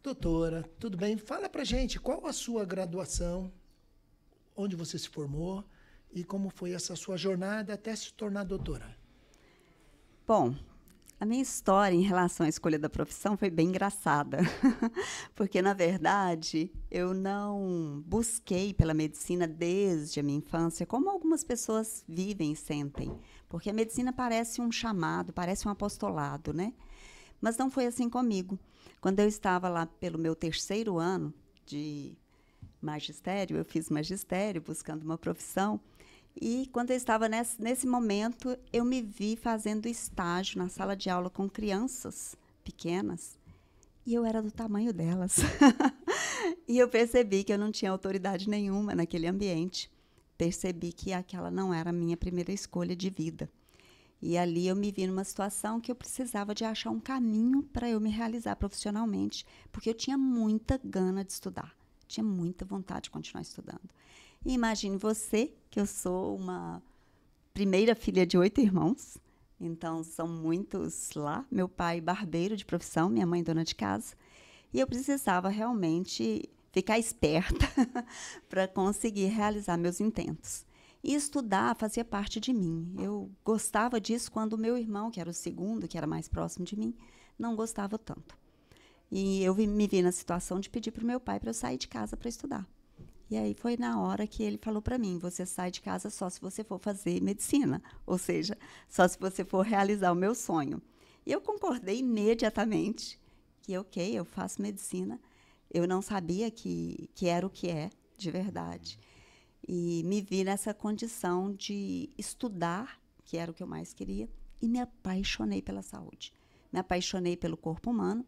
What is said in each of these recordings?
Doutora, tudo bem? Fala pra gente, qual a sua graduação, onde você se formou e como foi essa sua jornada até se tornar doutora? Bom, a minha história em relação à escolha da profissão foi bem engraçada, porque, na verdade, eu não busquei pela medicina desde a minha infância, como algumas pessoas vivem e sentem, porque a medicina parece um chamado, parece um apostolado, né? Mas não foi assim comigo. Quando eu estava lá pelo meu terceiro ano de magistério, eu fiz magistério buscando uma profissão, e quando eu estava nesse momento, eu me vi fazendo estágio na sala de aula com crianças pequenas, e eu era do tamanho delas. E eu percebi que eu não tinha autoridade nenhuma naquele ambiente. Percebi que aquela não era a minha primeira escolha de vida. E ali eu me vi numa situação que eu precisava de achar um caminho para eu me realizar profissionalmente, porque eu tinha muita gana de estudar, tinha muita vontade de continuar estudando. E imagine você, que eu sou uma primeira filha de 8 irmãos, então são muitos lá, meu pai barbeiro de profissão, minha mãe dona de casa, e eu precisava realmente ficar esperta para conseguir realizar meus intentos. E estudar fazia parte de mim. Eu gostava disso quando o meu irmão, que era o segundo, que era mais próximo de mim, não gostava tanto. E eu me vi na situação de pedir para o meu pai para eu sair de casa para estudar. E aí foi na hora que ele falou para mim, você sai de casa só se você for fazer medicina, ou seja, só se você for realizar o meu sonho. E eu concordei imediatamente que, ok, eu faço medicina. Eu não sabia que era o que é, de verdade. E me vi nessa condição de estudar, que era o que eu mais queria, e me apaixonei pela saúde. Me apaixonei pelo corpo humano,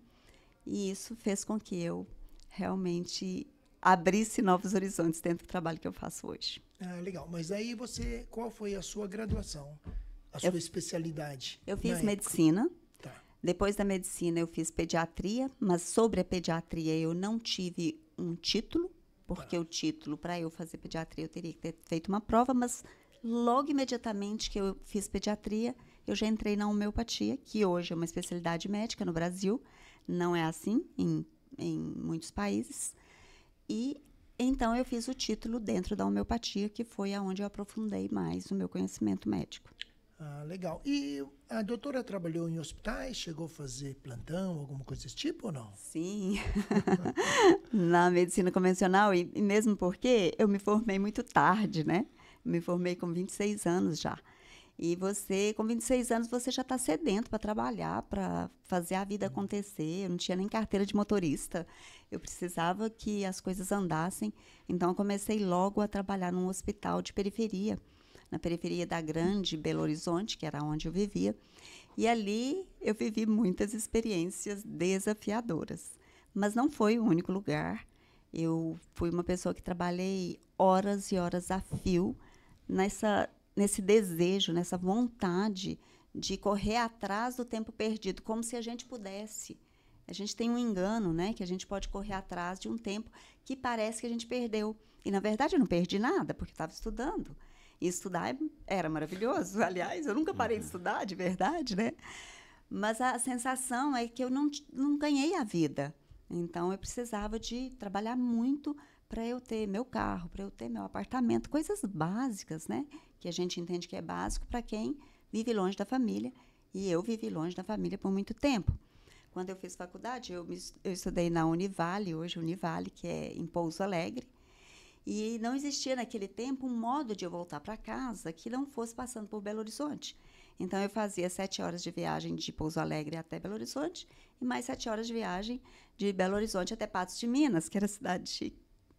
e isso fez com que eu realmente abrisse novos horizontes dentro do trabalho que eu faço hoje. Ah, legal. Mas aí você, qual foi a sua graduação, a Eu, sua especialidade? eu Na fiz época? medicina. Tá. Depois da medicina, eu fiz pediatria, mas sobre a pediatria eu não tive um título, porque o título, para eu fazer pediatria, eu teria que ter feito uma prova, mas logo imediatamente que eu fiz pediatria, eu já entrei na homeopatia, que hoje é uma especialidade médica no Brasil, não é assim em muitos países. E então eu fiz o título dentro da homeopatia, que foi aonde eu aprofundei mais o meu conhecimento médico. Ah, legal. E a doutora trabalhou em hospitais, chegou a fazer plantão, alguma coisa desse tipo ou não? Sim, na medicina convencional, e mesmo porque eu me formei muito tarde, né? Me formei com 26 anos já. E você, com 26 anos, você já está sedento para trabalhar, para fazer a vida acontecer. Eu não tinha nem carteira de motorista. Eu precisava que as coisas andassem. Então, eu comecei logo a trabalhar num hospital de periferia, na periferia da Grande Belo Horizonte, que era onde eu vivia. E ali eu vivi muitas experiências desafiadoras. Mas não foi o único lugar. Eu fui uma pessoa que trabalhei horas e horas a fio nesse desejo, nessa vontade de correr atrás do tempo perdido, como se a gente pudesse. A gente tem um engano, né, que a gente pode correr atrás de um tempo que parece que a gente perdeu. E, na verdade, eu não perdi nada, porque estava estudando. E estudar era maravilhoso. Aliás, eu nunca parei de estudar, de verdade, né? Mas a sensação é que eu não ganhei a vida. Então, eu precisava de trabalhar muito para eu ter meu carro, para eu ter meu apartamento, coisas básicas, né? Que a gente entende que é básico para quem vive longe da família. E eu vivi longe da família por muito tempo. Quando eu fiz faculdade, eu estudei na Univale, hoje Univale, que é em Pouso Alegre. E não existia naquele tempo um modo de eu voltar para casa que não fosse passando por Belo Horizonte. Então, eu fazia 7 horas de viagem de Pouso Alegre até Belo Horizonte e mais 7 horas de viagem de Belo Horizonte até Patos de Minas, que era a cidade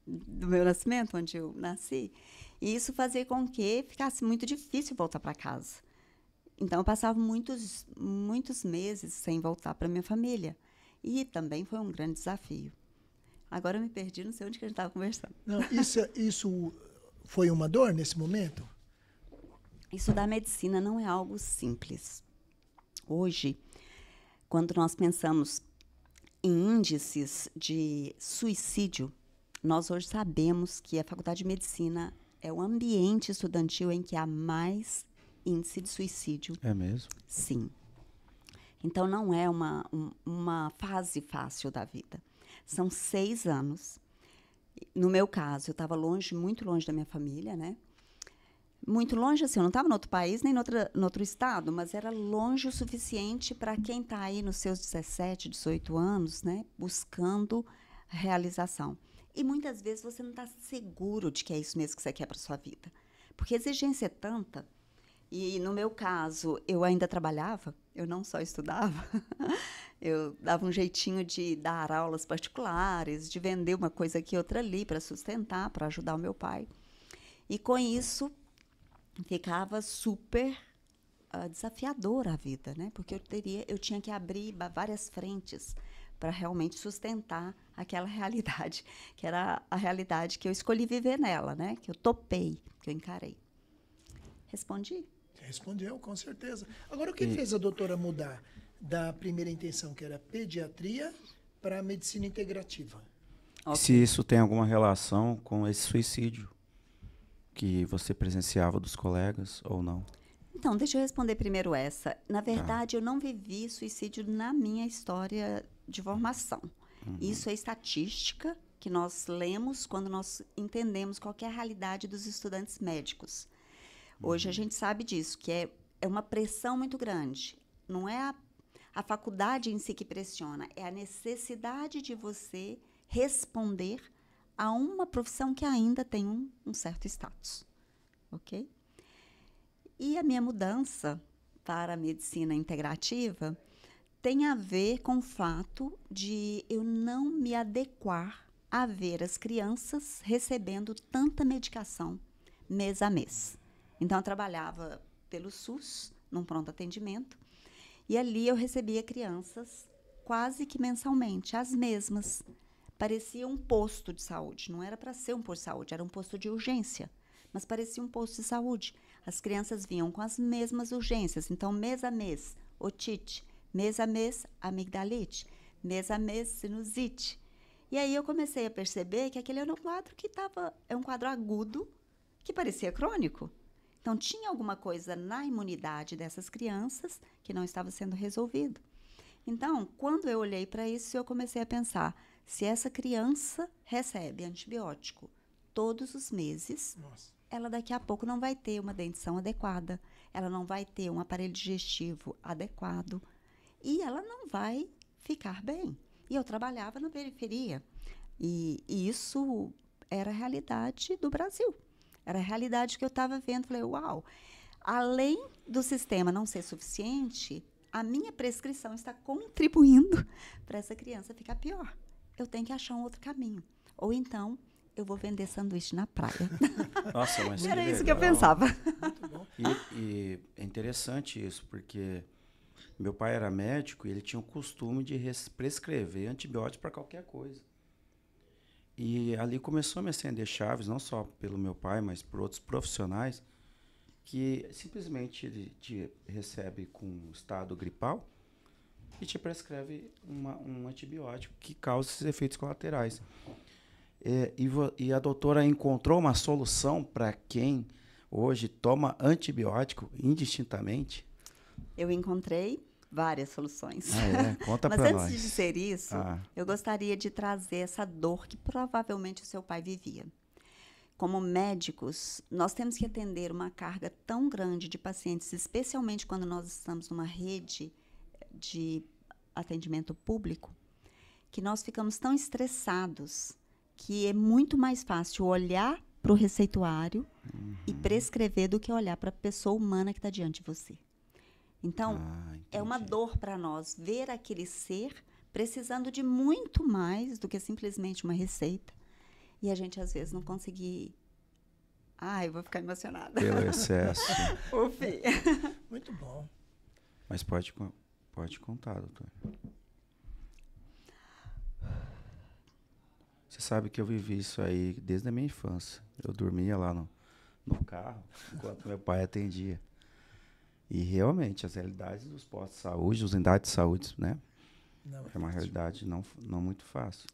do meu nascimento, onde eu nasci. E isso fazia com que ficasse muito difícil voltar para casa. Então, eu passava muitos meses sem voltar para minha família. E também foi um grande desafio. Agora eu me perdi, não sei onde que a gente estava conversando. Não, isso foi uma dor nesse momento? Estudar medicina não é algo simples. Hoje, quando nós pensamos em índices de suicídio, nós hoje sabemos que a Faculdade de Medicina é o ambiente estudantil em que há mais índice de suicídio. É mesmo? Sim. Então, não é uma fase fácil da vida. São 6 anos. No meu caso, eu estava longe, muito longe da minha família, né? Muito longe, assim, eu não estava em outro país, nem em outro estado, mas era longe o suficiente para quem está aí nos seus 17, 18 anos, né? Buscando realização. E muitas vezes você não está seguro de que é isso mesmo que você quer para sua vida. Porque a exigência é tanta. E, no meu caso, eu ainda trabalhava, eu não só estudava, eu dava um jeitinho de dar aulas particulares, de vender uma coisa aqui, outra ali, para sustentar, para ajudar o meu pai. E, com isso, ficava super desafiadora a vida, né? Porque eu tinha que abrir várias frentes para realmente sustentar aquela realidade, que era a realidade que eu escolhi viver nela, né? Que eu topei, que eu encarei. Respondi? Respondeu, com certeza. Agora, o que fez a doutora mudar da primeira intenção, que era pediatria, para medicina integrativa? Okay. Se isso tem alguma relação com esse suicídio que você presenciava dos colegas ou não? Então, deixa eu responder primeiro essa. Na verdade, eu não vivi suicídio na minha história de formação. Isso é estatística que nós lemos quando nós entendemos qual que é a realidade dos estudantes médicos. Hoje a gente sabe disso, que é uma pressão muito grande. Não é a faculdade em si que pressiona, é a necessidade de você responder a uma profissão que ainda tem um certo status. Ok? E a minha mudança para a medicina integrativa tem a ver com o fato de eu não me adequar a ver as crianças recebendo tanta medicação mês a mês. Então, eu trabalhava pelo SUS, num pronto atendimento, e ali eu recebia crianças quase que mensalmente, as mesmas. Parecia um posto de saúde, não era para ser um posto de saúde, era um posto de urgência, mas parecia um posto de saúde. As crianças vinham com as mesmas urgências, então, mês a mês, otite, mês a mês, amigdalite, mês a mês, sinusite. E aí eu comecei a perceber que aquele era um quadro é um quadro agudo, que parecia crônico. Então, tinha alguma coisa na imunidade dessas crianças que não estava sendo resolvido. Então, quando eu olhei para isso, eu comecei a pensar, se essa criança recebe antibiótico todos os meses, ela daqui a pouco não vai ter uma dentição adequada, ela não vai ter um aparelho digestivo adequado e ela não vai ficar bem. E eu trabalhava na periferia e isso era a realidade do Brasil. Era a realidade que eu estava vendo. Falei, uau, além do sistema não ser suficiente, a minha prescrição está contribuindo para essa criança ficar pior. Eu tenho que achar um outro caminho. Ou então, eu vou vender sanduíche na praia. Nossa, mas era que isso legal. que eu pensava. Muito bom. E é interessante isso, porque meu pai era médico e ele tinha o costume de prescrever antibióticos para qualquer coisa. E ali começou a me acender chaves, não só pelo meu pai, mas por outros profissionais, que simplesmente ele te recebe com estado gripal e te prescreve um antibiótico que causa esses efeitos colaterais. E a doutora encontrou uma solução para quem hoje toma antibiótico indistintamente? Eu encontrei várias soluções. Conta para nós. Mas antes de dizer isso, eu gostaria de trazer essa dor que provavelmente o seu pai vivia. Como médicos, nós temos que atender uma carga tão grande de pacientes, especialmente quando nós estamos numa rede de atendimento público, que nós ficamos tão estressados que é muito mais fácil olhar para o receituário e prescrever do que olhar para a pessoa humana que está diante de você. Então, é uma dor para nós ver aquele ser precisando de muito mais do que simplesmente uma receita. E a gente, às vezes, não conseguir... eu vou ficar emocionada. Pelo excesso. Ufi. Muito bom. Mas pode contar, doutor. Você sabe que eu vivi isso aí desde a minha infância. Eu dormia lá no carro, enquanto meu pai atendia. E realmente, as realidades dos postos de saúde, das unidades de saúde, né? É uma realidade não muito fácil.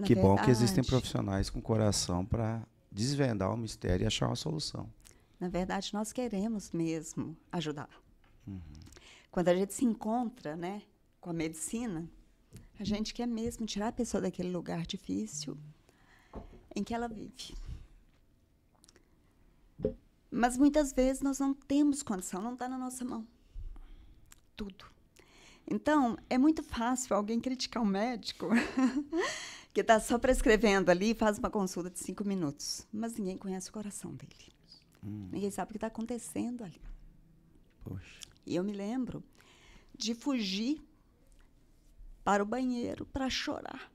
Que bom que existem profissionais com coração para desvendar o mistério e achar uma solução. Na verdade, nós queremos mesmo ajudar. Quando a gente se encontra, né, com a medicina, A gente quer mesmo tirar a pessoa daquele lugar difícil em que ela vive. Mas muitas vezes nós não temos condição, não está na nossa mão. Tudo. Então, é muito fácil alguém criticar um médico que está só prescrevendo ali e faz uma consulta de 5 minutos. Mas ninguém conhece o coração dele. Ninguém sabe o que está acontecendo ali. Poxa. E eu me lembro de fugir para o banheiro para chorar.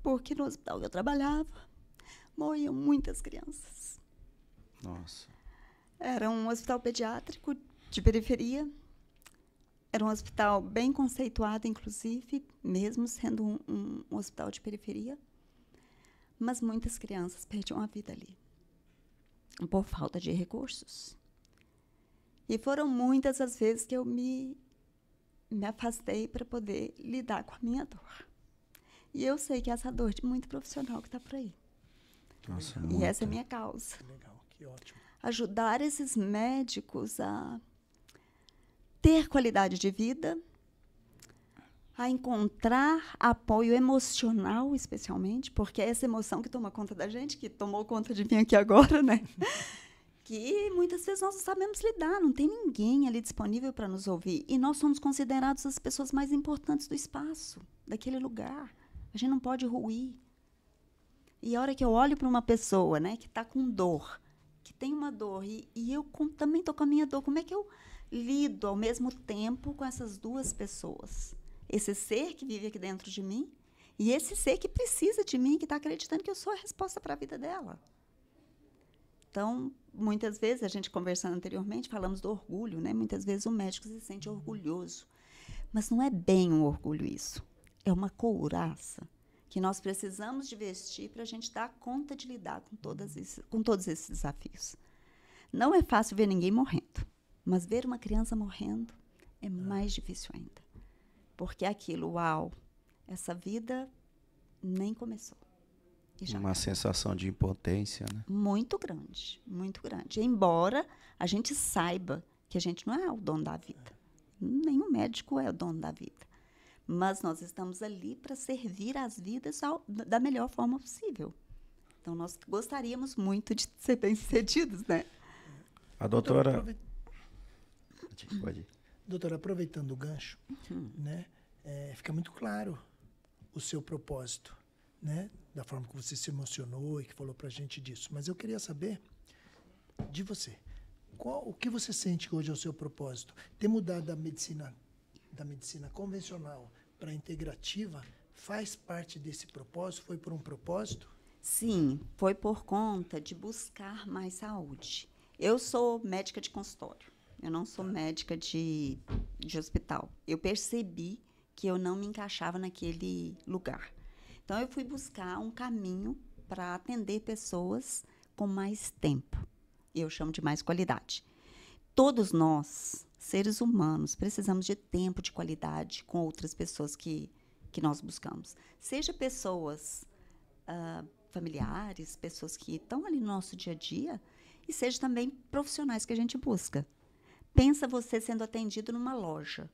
Porque no hospital que eu trabalhava, morriam muitas crianças. Nossa. Era um hospital pediátrico de periferia. Era um hospital bem conceituado, inclusive, mesmo sendo um hospital de periferia. Mas muitas crianças perdiam a vida ali, por falta de recursos. E foram muitas as vezes que eu me afastei para poder lidar com a minha dor. E eu sei que essa dor de muito profissional que está por aí. Nossa, E essa é a minha causa. Que legal, que ótimo. Ajudar esses médicos a ter qualidade de vida, a encontrar apoio emocional, especialmente, porque é essa emoção que toma conta da gente, que tomou conta de mim aqui agora, né? Que muitas vezes nós não sabemos lidar, não tem ninguém ali disponível para nos ouvir. E nós somos considerados as pessoas mais importantes do espaço, daquele lugar. A gente não pode ruir. E a hora que eu olho para uma pessoa, né, que está com dor, que tem uma dor, e eu também estou com a minha dor, como é que eu lido ao mesmo tempo com essas duas pessoas? Esse ser que vive aqui dentro de mim e esse ser que precisa de mim, que está acreditando que eu sou a resposta para a vida dela. Então, muitas vezes, a gente conversando anteriormente, falamos do orgulho, né? Muitas vezes o médico se sente orgulhoso. Mas não é bem um orgulho isso. É uma couraça que nós precisamos de vestir para a gente dar conta de lidar com todos esses desafios. Não é fácil ver ninguém morrendo, mas ver uma criança morrendo é mais difícil ainda. Porque aquilo, uau, essa vida nem começou. Uma sensação de impotência, né? Muito grande, muito grande. Embora a gente saiba que a gente não é o dono da vida. Nenhum médico é o dono da vida. Mas nós estamos ali para servir as vidas da melhor forma possível. Então, nós gostaríamos muito de ser bem-sucedidos, né? A doutora... Pode ir. Doutora, aproveitando o gancho, né, fica muito claro o seu propósito, né, da forma que você se emocionou e que falou para a gente disso. Mas eu queria saber de você. O que você sente que hoje é o seu propósito? Ter mudado da medicina convencional para a integrativa faz parte desse propósito? Foi por um propósito? Sim, foi por conta de buscar mais saúde. Eu sou médica de consultório. Eu não sou médica de hospital. Eu percebi que eu não me encaixava naquele lugar. Então, eu fui buscar um caminho para atender pessoas com mais tempo. Eu chamo de mais qualidade. Todos nós, seres humanos, precisamos de tempo de qualidade com outras pessoas que nós buscamos. Seja pessoas familiares, pessoas que estão ali no nosso dia a dia, e seja também profissionais que a gente busca. Pensa você sendo atendido numa loja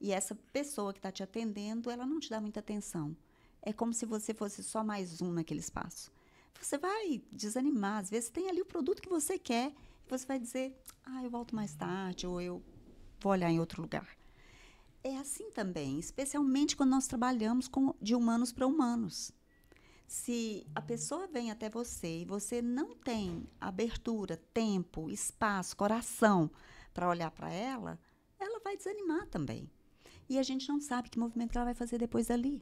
e essa pessoa que está te atendendo, ela não te dá muita atenção. É como se você fosse só mais um naquele espaço. Você vai desanimar. Às vezes tem ali o produto que você quer e você vai dizer, eu volto mais tarde ou eu vou olhar em outro lugar. É assim também, especialmente quando nós trabalhamos de humanos para humanos. Se a pessoa vem até você e você não tem abertura, tempo, espaço, coração para olhar para ela, ela vai desanimar também. E a gente não sabe que movimento que ela vai fazer depois dali.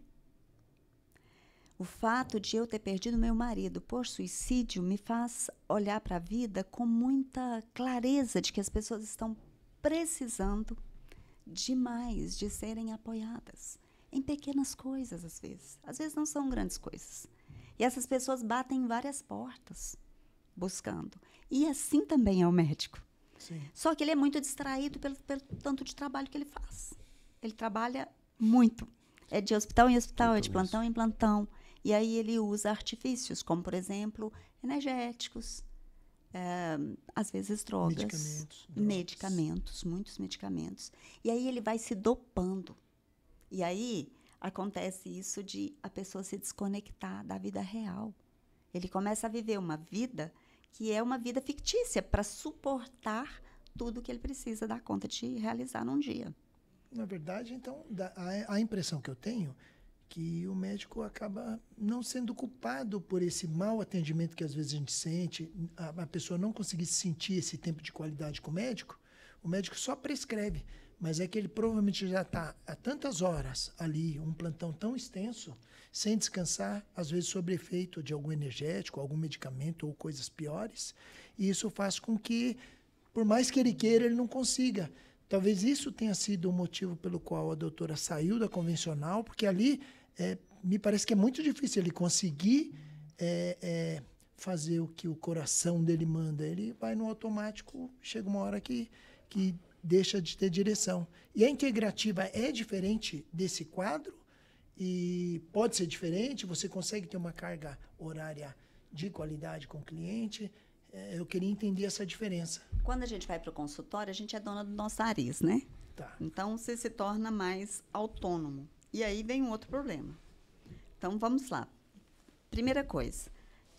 O fato de eu ter perdido meu marido por suicídio me faz olhar para a vida com muita clareza de que as pessoas estão precisando demais de serem apoiadas. Em pequenas coisas, às vezes. Às vezes não são grandes coisas. E essas pessoas batem em várias portas, buscando. E assim também é o médico. Sim. Só que ele é muito distraído pelo tanto de trabalho que ele faz. Ele trabalha muito. É de hospital em hospital, é de plantão em plantão. E aí ele usa artifícios, como, por exemplo, energéticos, às vezes drogas, medicamentos, muitos medicamentos. E aí ele vai se dopando. E aí acontece isso de a pessoa se desconectar da vida real. Ele começa a viver uma vida que é uma vida fictícia para suportar tudo que ele precisa dar conta de realizar num dia. Na verdade, então, a impressão que eu tenho que o médico acaba não sendo culpado por esse mau atendimento que às vezes a gente sente, a pessoa não conseguir sentir esse tempo de qualidade com o médico só prescreve, mas é que ele provavelmente já está há tantas horas ali, um plantão tão extenso, sem descansar, às vezes sob efeito de algum energético, algum medicamento ou coisas piores, e isso faz com que, por mais que ele queira, ele não consiga. Talvez isso tenha sido o motivo pelo qual a doutora saiu da convencional, porque ali me parece que é muito difícil ele conseguir fazer o que o coração dele manda. Ele vai no automático, chega uma hora que deixa de ter direção. E a integrativa é diferente desse quadro e pode ser diferente, você consegue ter uma carga horária de qualidade com o cliente. Eu queria entender essa diferença. Quando a gente vai para o consultório, a gente é dona do nosso nariz, né? Tá. Então, você se torna mais autônomo. E aí vem um outro problema. Então, vamos lá. Primeira coisa,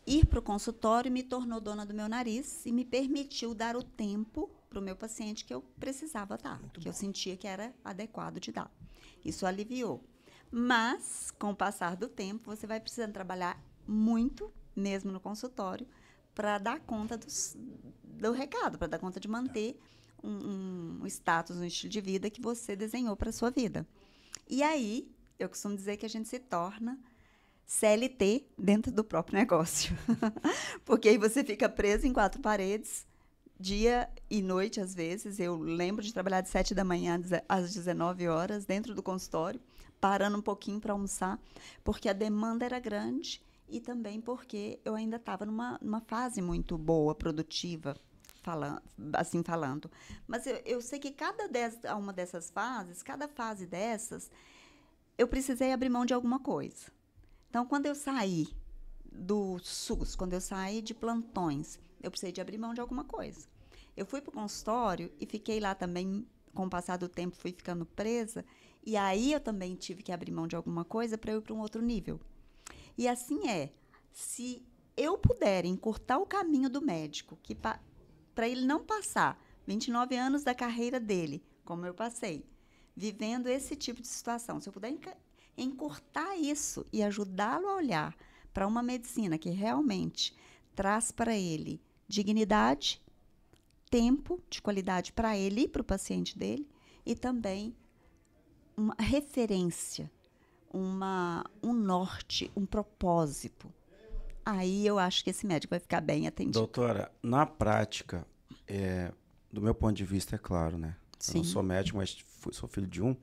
ir para o consultório me tornou dona do meu nariz e me permitiu dar o tempo para o meu paciente que eu precisava dar, que eu sentia que era adequado de dar. Isso aliviou. Mas, com o passar do tempo, você vai precisando trabalhar muito, mesmo no consultório, para dar conta do recado, para dar conta de manter um status, um estilo de vida que você desenhou para a sua vida. E aí, eu costumo dizer que a gente se torna CLT dentro do próprio negócio. Porque aí você fica preso em 4 paredes, dia e noite, às vezes. Eu lembro de trabalhar de 7 da manhã às 19 horas dentro do consultório, parando um pouquinho para almoçar, porque a demanda era grande e também porque eu ainda estava numa fase muito boa, produtiva, falando. Mas eu sei que cada fase dessas, eu precisei abrir mão de alguma coisa. Então, quando eu saí do SUS, quando eu saí de plantões, eu precisei de abrir mão de alguma coisa. Eu fui para o consultório e fiquei lá também, com o passar do tempo, fui ficando presa, e aí eu também tive que abrir mão de alguma coisa para eu ir para um outro nível. E assim se eu puder encurtar o caminho do médico, para ele não passar 29 anos da carreira dele, como eu passei, vivendo esse tipo de situação, se eu puder encurtar isso e ajudá-lo a olhar para uma medicina que realmente traz para ele dignidade, tempo de qualidade para ele e para o paciente dele, e também uma referência, um norte, um propósito. Aí eu acho que esse médico vai ficar bem atendido. Doutora, na prática, do meu ponto de vista, é claro, né? Sim. Eu não sou médico, mas sou filho de um.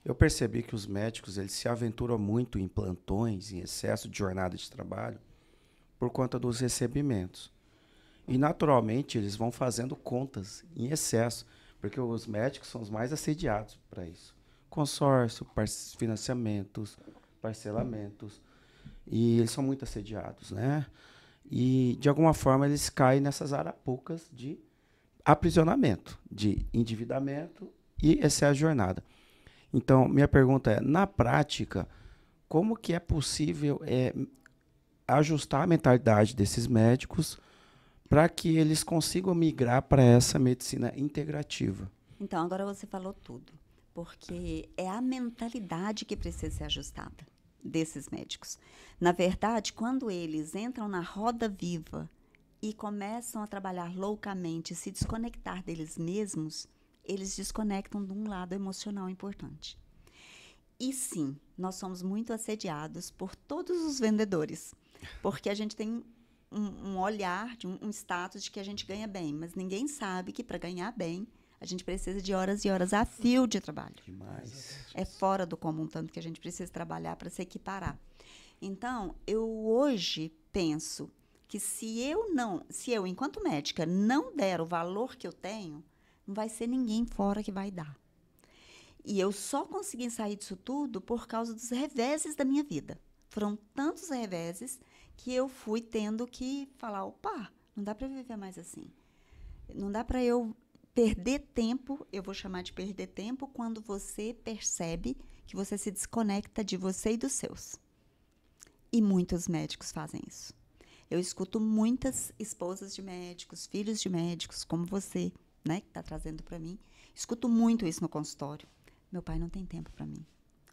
Eu percebi que os médicos eles se aventuram muito em plantões, em excesso de jornada de trabalho, por conta dos recebimentos. E, naturalmente, eles vão fazendo contas em excesso, porque os médicos são os mais assediados para isso. Consórcio, financiamentos, parcelamentos, e eles são muito assediados, né? E, de alguma forma, eles caem nessas arapucas de aprisionamento, de endividamento e excesso de jornada. Então, minha pergunta é, na prática, como que é possível ajustar a mentalidade desses médicos para que eles consigam migrar para essa medicina integrativa? Então, agora você falou tudo, porque é a mentalidade que precisa ser ajustada desses médicos. Na verdade, quando eles entram na roda viva e começam a trabalhar loucamente, se desconectar deles mesmos, eles desconectam de um lado emocional importante. E sim, nós somos muito assediados por todos os vendedores, porque a gente tem um olhar, um status de que a gente ganha bem, mas ninguém sabe que para ganhar bem, a gente precisa de horas e horas a fio de trabalho. Demais. É fora do comum, tanto que a gente precisa trabalhar para se equiparar. Então, eu hoje penso que se eu, enquanto médica, não der o valor que eu tenho, não vai ser ninguém fora que vai dar. E eu só consegui sair disso tudo por causa dos reveses da minha vida. Foram tantos reveses que eu fui tendo que falar, opa, não dá para viver mais assim. Não dá para eu perder tempo, eu vou chamar de perder tempo, quando você percebe que você se desconecta de você e dos seus. E muitos médicos fazem isso. Eu escuto muitas esposas de médicos, filhos de médicos, como você, né, que está trazendo para mim. Escuto muito isso no consultório. Meu pai não tem tempo para mim.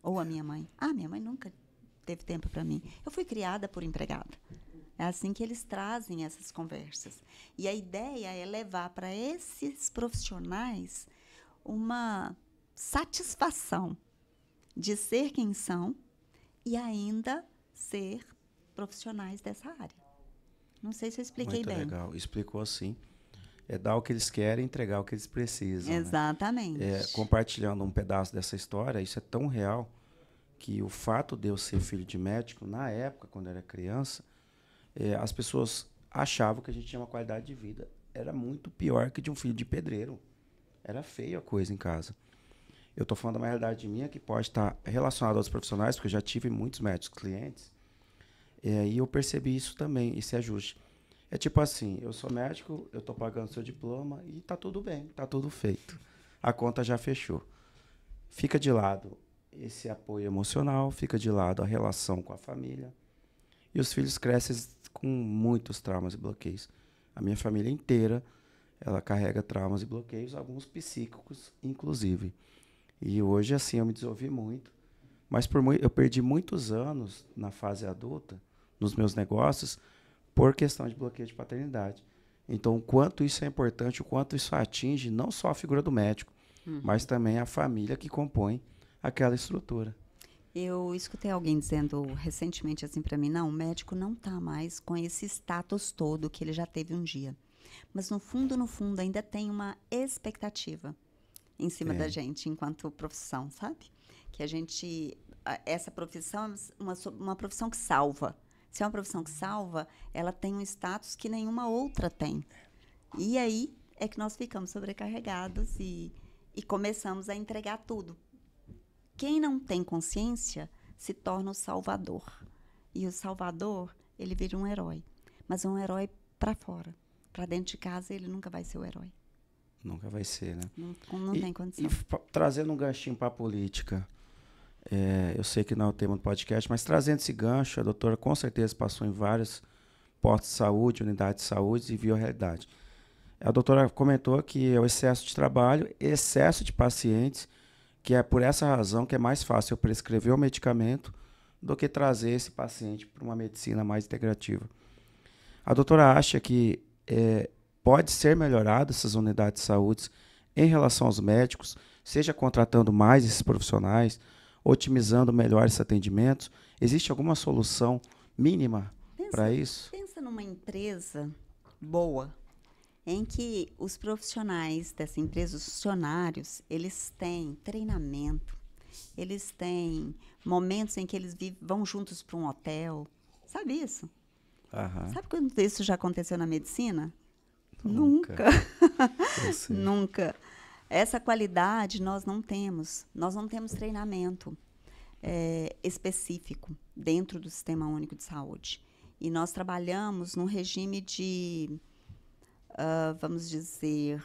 Ou a minha mãe. Minha mãe nunca teve tempo para mim. Eu fui criada por empregada. É assim que eles trazem essas conversas. E a ideia é levar para esses profissionais uma satisfação de ser quem são e ainda ser profissionais dessa área. Não sei se eu expliquei Muito bem. Muito legal. Explicou sim. É dar o que eles querem, entregar o que eles precisam. Exatamente. Né? Compartilhando um pedaço dessa história, isso é tão real que o fato de eu ser filho de médico, na época, quando eu era criança, as pessoas achavam que a gente tinha uma qualidade de vida. Era muito pior que de um filho de pedreiro. Era feia a coisa em casa. Eu estou falando de uma realidade minha que pode estar relacionada aos profissionais, porque eu já tive muitos médicos clientes, e eu percebi isso também, esse ajuste. É tipo assim, eu sou médico, eu estou pagando seu diploma e está tudo bem, está tudo feito. A conta já fechou. Fica de lado esse apoio emocional, fica de lado a relação com a família. E os filhos crescem com muitos traumas e bloqueios. A minha família inteira, ela carrega traumas e bloqueios, alguns psíquicos, inclusive. E hoje, assim, eu me desenvolvi muito. Mas eu perdi muitos anos na fase adulta, nos meus negócios, por questão de bloqueio de paternidade. Então, o quanto isso é importante, o quanto isso atinge não só a figura do médico, mas também a família que compõe aquela estrutura. Eu escutei alguém dizendo recentemente assim para mim, não, o médico não está mais com esse status todo que ele já teve um dia. Mas no fundo, ainda tem uma expectativa em cima da gente enquanto profissão, sabe? Que essa profissão é uma profissão que salva. Se é uma profissão que salva, ela tem um status que nenhuma outra tem. E aí é que nós ficamos sobrecarregados e começamos a entregar tudo. Quem não tem consciência se torna o salvador. E o salvador, ele vira um herói. Mas é um herói para fora. Para dentro de casa, ele nunca vai ser o herói. Nunca vai ser, né? Não tem condição. E trazendo um ganchinho para a política, eu sei que não é o tema do podcast, mas trazendo esse gancho, a doutora com certeza passou em vários postos de saúde, unidades de saúde e viu a realidade. A doutora comentou que é o excesso de trabalho, excesso de pacientes, que é por essa razão que é mais fácil eu prescrever o medicamento do que trazer esse paciente para uma medicina mais integrativa. A doutora acha que pode ser melhorado essas unidades de saúde em relação aos médicos, seja contratando mais esses profissionais, otimizando melhor esses atendimentos? Existe alguma solução mínima para isso? Pensa numa empresa boa, em que os profissionais dessa empresa, os funcionários, eles têm treinamento, eles têm momentos em que eles vão juntos para um hotel. Sabe isso? Sabe quando isso já aconteceu na medicina? Nunca. Nunca. Essa qualidade nós não temos. Nós não temos treinamento específico dentro do Sistema Único de Saúde. E nós trabalhamos num regime de... vamos dizer,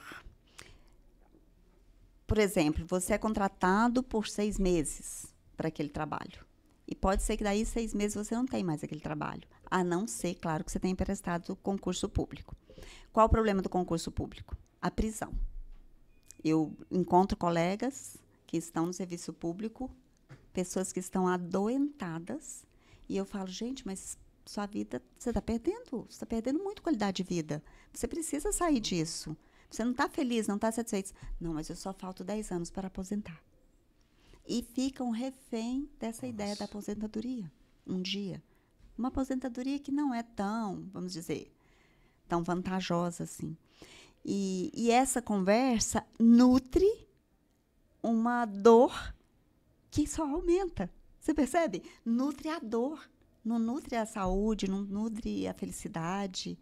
por exemplo, você é contratado por 6 meses para aquele trabalho. E pode ser que daí 6 meses você não tem mais aquele trabalho. A não ser, claro, que você tenha prestado concurso público. Qual o problema do concurso público? A prisão. Eu encontro colegas que estão no serviço público, pessoas que estão adoentadas, e eu falo, gente, mas sua vida, você está perdendo muito qualidade de vida. Você precisa sair disso. Você não está feliz, não está satisfeito. Não, mas eu só falto 10 anos para aposentar. E ficam refém dessa ideia da aposentadoria. Um dia. Uma aposentadoria que não é tão, vamos dizer, tão vantajosa assim. E essa conversa nutre uma dor que só aumenta. Você percebe? Nutre a dor. Não nutre a saúde, não nutre a felicidade.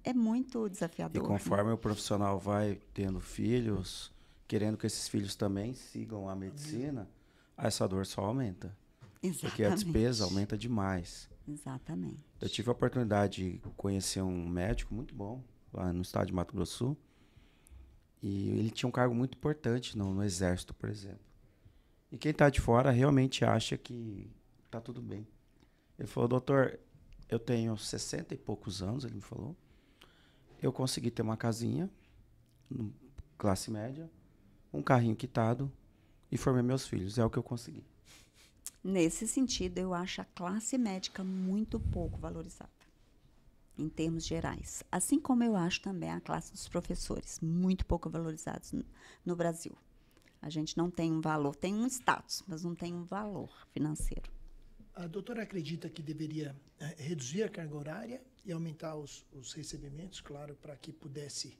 É muito desafiador. E conforme o profissional vai tendo filhos, querendo que esses filhos também sigam a medicina, essa dor só aumenta. Exatamente. Porque a despesa aumenta demais. Exatamente. Eu tive a oportunidade de conhecer um médico muito bom, lá no estado de Mato Grosso do Sul. E ele tinha um cargo muito importante no Exército, por exemplo. E quem está de fora realmente acha que está tudo bem. Ele falou, doutor, eu tenho 60 e poucos anos, ele me falou. Eu consegui ter uma casinha, classe média, um carrinho quitado e formei meus filhos. É o que eu consegui. Nesse sentido, eu acho a classe médica muito pouco valorizada, em termos gerais. Assim como eu acho também a classe dos professores, muito pouco valorizados no Brasil. A gente não tem um valor, tem um status, mas não tem um valor financeiro. A doutora acredita que deveria reduzir a carga horária e aumentar os recebimentos, claro, para que pudesse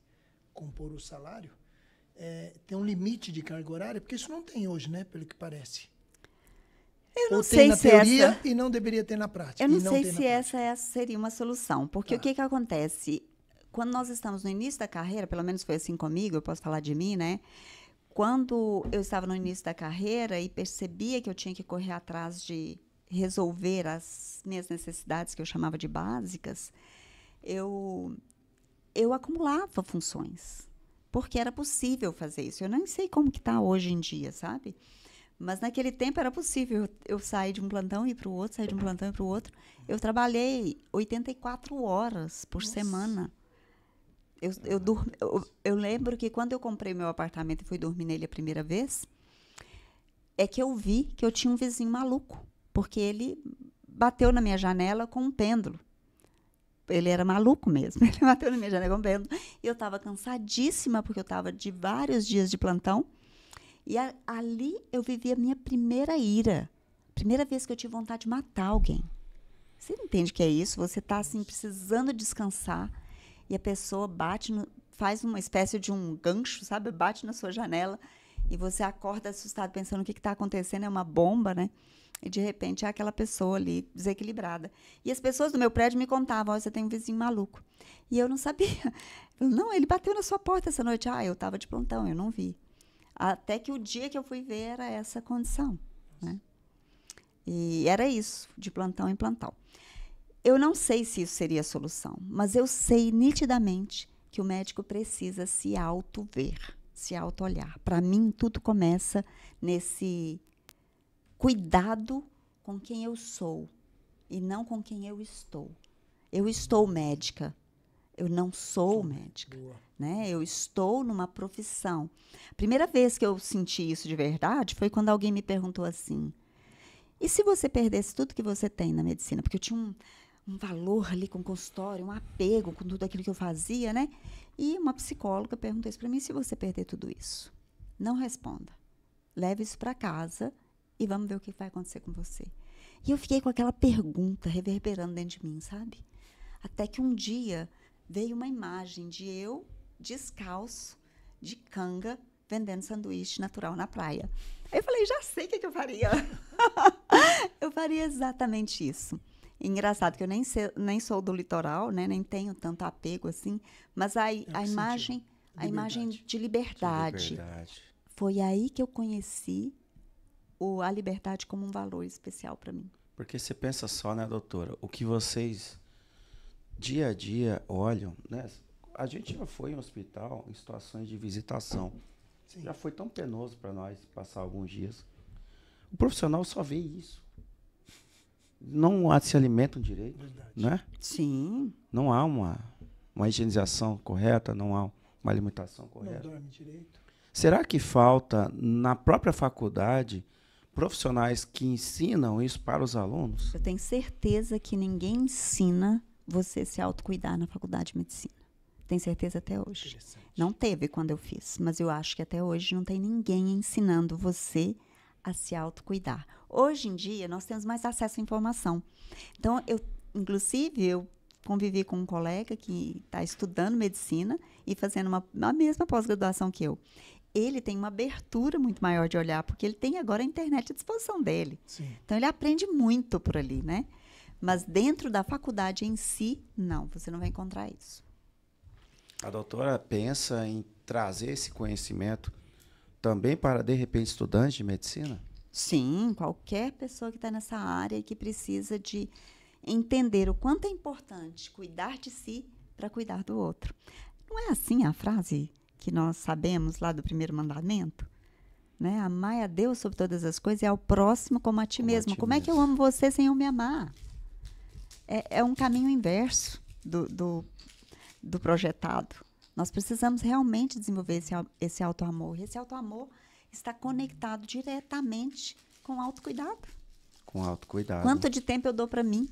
compor o salário? Tem um limite de carga horária? Porque isso não tem hoje, né, pelo que parece. Eu não Ou sei tem na se teoria essa... e não deveria ter na prática. Eu não e não sei tem se na essa seria uma solução, porque o que acontece? Quando nós estamos no início da carreira, pelo menos foi assim comigo, eu posso falar de mim, né? Quando eu estava no início da carreira e percebia que eu tinha que correr atrás de resolver as minhas necessidades, que eu chamava de básicas, eu acumulava funções, porque era possível fazer isso. Eu nem sei como que está hoje em dia, sabe? Mas naquele tempo era possível eu sair de um plantão e ir para o outro, sair de um plantão e ir para o outro. Eu trabalhei 84 horas por semana. Eu lembro que quando eu comprei meu apartamento e fui dormir nele a primeira vez, é que eu vi que eu tinha um vizinho maluco, porque ele bateu na minha janela com um pêndulo. Ele era maluco mesmo, ele bateu na minha janela com um pêndulo. E eu estava cansadíssima, porque eu estava de vários dias de plantão. E ali eu vivi a minha primeira ira. Primeira vez que eu tive vontade de matar alguém. Você entende o que é isso? Você está assim, precisando descansar e a pessoa faz uma espécie de um gancho, sabe? Bate na sua janela e você acorda assustado pensando o que está acontecendo, é uma bomba, né? E de repente é aquela pessoa ali desequilibrada. E as pessoas do meu prédio me contavam, você tem um vizinho maluco. E eu não sabia. Não, ele bateu na sua porta essa noite. Eu estava de plantão, eu não vi. Até que o dia que eu fui ver era essa condição, né? E era isso, de plantão em plantão. Eu não sei se isso seria a solução, mas eu sei nitidamente que o médico precisa se auto-ver, se auto-olhar. Para mim, tudo começa nesse cuidado com quem eu sou e não com quem eu estou. Eu estou médica, eu não sou médica. Né? Eu estou numa profissão. A primeira vez que eu senti isso de verdade foi quando alguém me perguntou assim, e se você perdesse tudo que você tem na medicina? Porque eu tinha um valor ali com o consultório, um apego com tudo aquilo que eu fazia, né? E uma psicóloga perguntou isso para mim, se você perder tudo isso? Não responda. Leve isso para casa e vamos ver o que vai acontecer com você. E eu fiquei com aquela pergunta reverberando dentro de mim, sabe? Até que um dia veio uma imagem de eu descalço, de canga, vendendo sanduíche natural na praia. Aí eu falei, já sei o que eu faria. Eu faria exatamente isso. Engraçado que eu nem sou do litoral, né? Nem tenho tanto apego assim, mas a imagem de liberdade. Foi aí que eu conheci a liberdade como um valor especial para mim. Porque você pensa só, né, doutora, o que vocês dia a dia olham, né? A gente já foi em hospital em situações de visitação. Sim. Já foi tão penoso para nós passar alguns dias. O profissional só vê isso. Não se alimentam direito, né? Sim. Não há uma higienização correta, não há uma alimentação correta. Não dorme direito. Será que falta, na própria faculdade, profissionais que ensinam isso para os alunos? Eu tenho certeza que ninguém ensina você se autocuidar na faculdade de medicina. Tenho certeza até hoje. Não teve quando eu fiz, mas eu acho que até hoje não tem ninguém ensinando você a se autocuidar. Hoje em dia, nós temos mais acesso à informação. Então, inclusive, eu convivi com um colega que está estudando medicina e fazendo a mesma pós-graduação que eu. Ele tem uma abertura muito maior de olhar, porque ele tem agora a internet à disposição dele. Sim. Então, ele aprende muito por ali, né? Mas dentro da faculdade em si, não, você não vai encontrar isso. A doutora pensa em trazer esse conhecimento também para, de repente, estudantes de medicina? Sim, qualquer pessoa que está nessa área e que precisa de entender o quanto é importante cuidar de si para cuidar do outro. Não é assim a frase que nós sabemos lá do primeiro mandamento? né? Amai a Deus sobre todas as coisas e ao próximo como a ti mesmo. Como é que eu amo você sem eu me amar? É um caminho inverso do projetado. Nós precisamos realmente desenvolver esse auto-amor. E esse auto-amor está conectado diretamente com o autocuidado. Com autocuidado. Quanto de tempo eu dou para mim?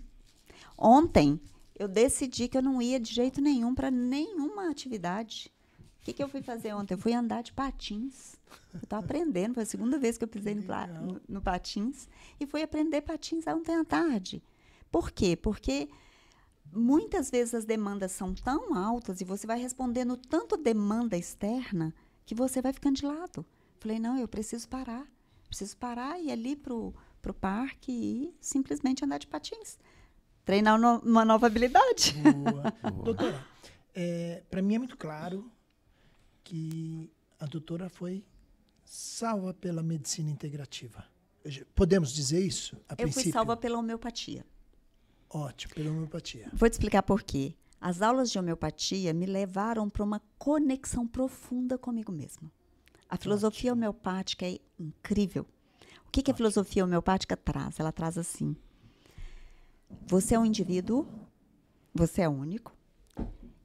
Ontem, eu decidi que eu não ia de jeito nenhum para nenhuma atividade. O que eu fui fazer ontem? Eu fui andar de patins. Eu estava aprendendo, foi a segunda vez que eu pisei no patins. E fui aprender patins ontem à tarde. Por quê? Porque muitas vezes as demandas são tão altas e você vai respondendo tanto demanda externa que você vai ficando de lado. Falei, não, eu preciso parar. Preciso parar e ir ali pro parque e simplesmente andar de patins. Treinar uma nova habilidade. Boa. Doutora, para mim é muito claro que a doutora foi salva pela medicina integrativa. Podemos dizer isso, a princípio? Eu fui salva pela homeopatia. Ótimo, pela homeopatia. Vou te explicar por quê. As aulas de homeopatia me levaram para uma conexão profunda comigo mesma. A filosofia homeopática é incrível. O que a filosofia homeopática traz? Ela traz assim: você é um indivíduo, você é único,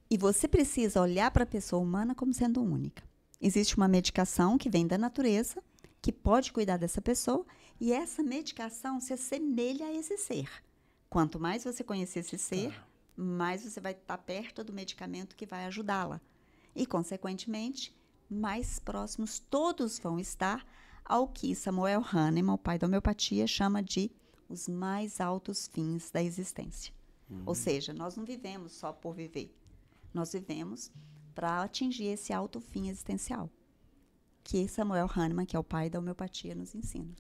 e você precisa olhar para a pessoa humana como sendo única. Existe uma medicação que vem da natureza, que pode cuidar dessa pessoa, e essa medicação se assemelha a esse ser. Quanto mais você conhecer esse ser, mais você vai estar perto do medicamento que vai ajudá-la. E, consequentemente, mais próximos todos vão estar ao que Samuel Hahnemann, o pai da homeopatia, chama de os mais altos fins da existência. Ou seja, nós não vivemos só por viver. Nós vivemos para atingir esse alto fim existencial, que Samuel Hahnemann, que é o pai da homeopatia, nos ensina.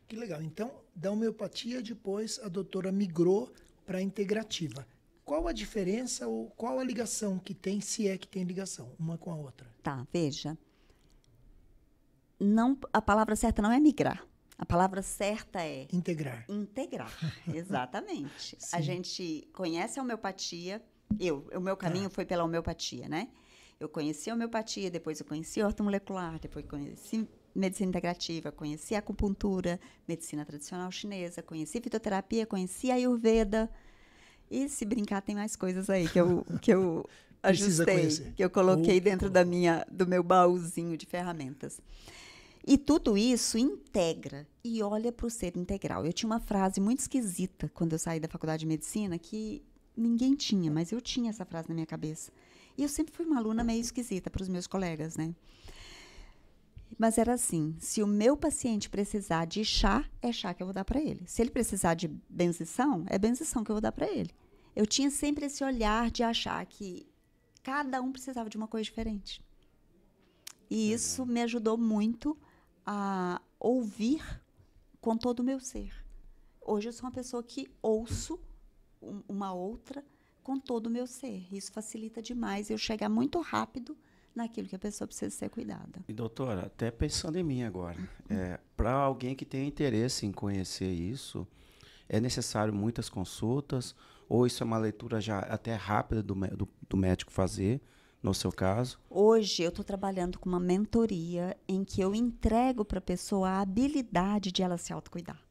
Que legal. Então, da homeopatia, depois a doutora migrou para a integrativa. Qual a diferença ou qual a ligação que tem, se é que tem ligação, uma com a outra? Tá, veja. Não, a palavra certa não é migrar. A palavra certa é... Integrar. Integrar, exatamente. Sim. A gente conhece a homeopatia. O meu caminho foi pela homeopatia, né? Eu conheci a homeopatia, depois eu conheci a ortomolecular, depois conheci medicina integrativa, conheci a acupuntura, medicina tradicional chinesa, conheci fitoterapia, conheci a Ayurveda. E se brincar, tem mais coisas aí que eu ajustei, que eu coloquei dentro do meu baúzinho de ferramentas. E tudo isso integra e olha para o ser integral. Eu tinha uma frase muito esquisita quando eu saí da faculdade de medicina, que ninguém tinha, mas eu tinha essa frase na minha cabeça. E eu sempre fui uma aluna meio esquisita para os meus colegas, né? Mas era assim, se o meu paciente precisar de chá, é chá que eu vou dar para ele. Se ele precisar de benzição, é benzição que eu vou dar para ele. Eu tinha sempre esse olhar de achar que cada um precisava de uma coisa diferente. E isso me ajudou muito a ouvir com todo o meu ser. Hoje eu sou uma pessoa que ouço uma outra com todo o meu ser. Isso facilita demais eu chegar muito rápido naquilo que a pessoa precisa ser cuidada. E doutora, até pensando em mim agora, para alguém que tem interesse em conhecer isso, é necessário muitas consultas, ou isso é uma leitura já até rápida do médico fazer, no seu caso? Hoje eu estou trabalhando com uma mentoria em que eu entrego para a pessoa a habilidade de ela se autocuidar.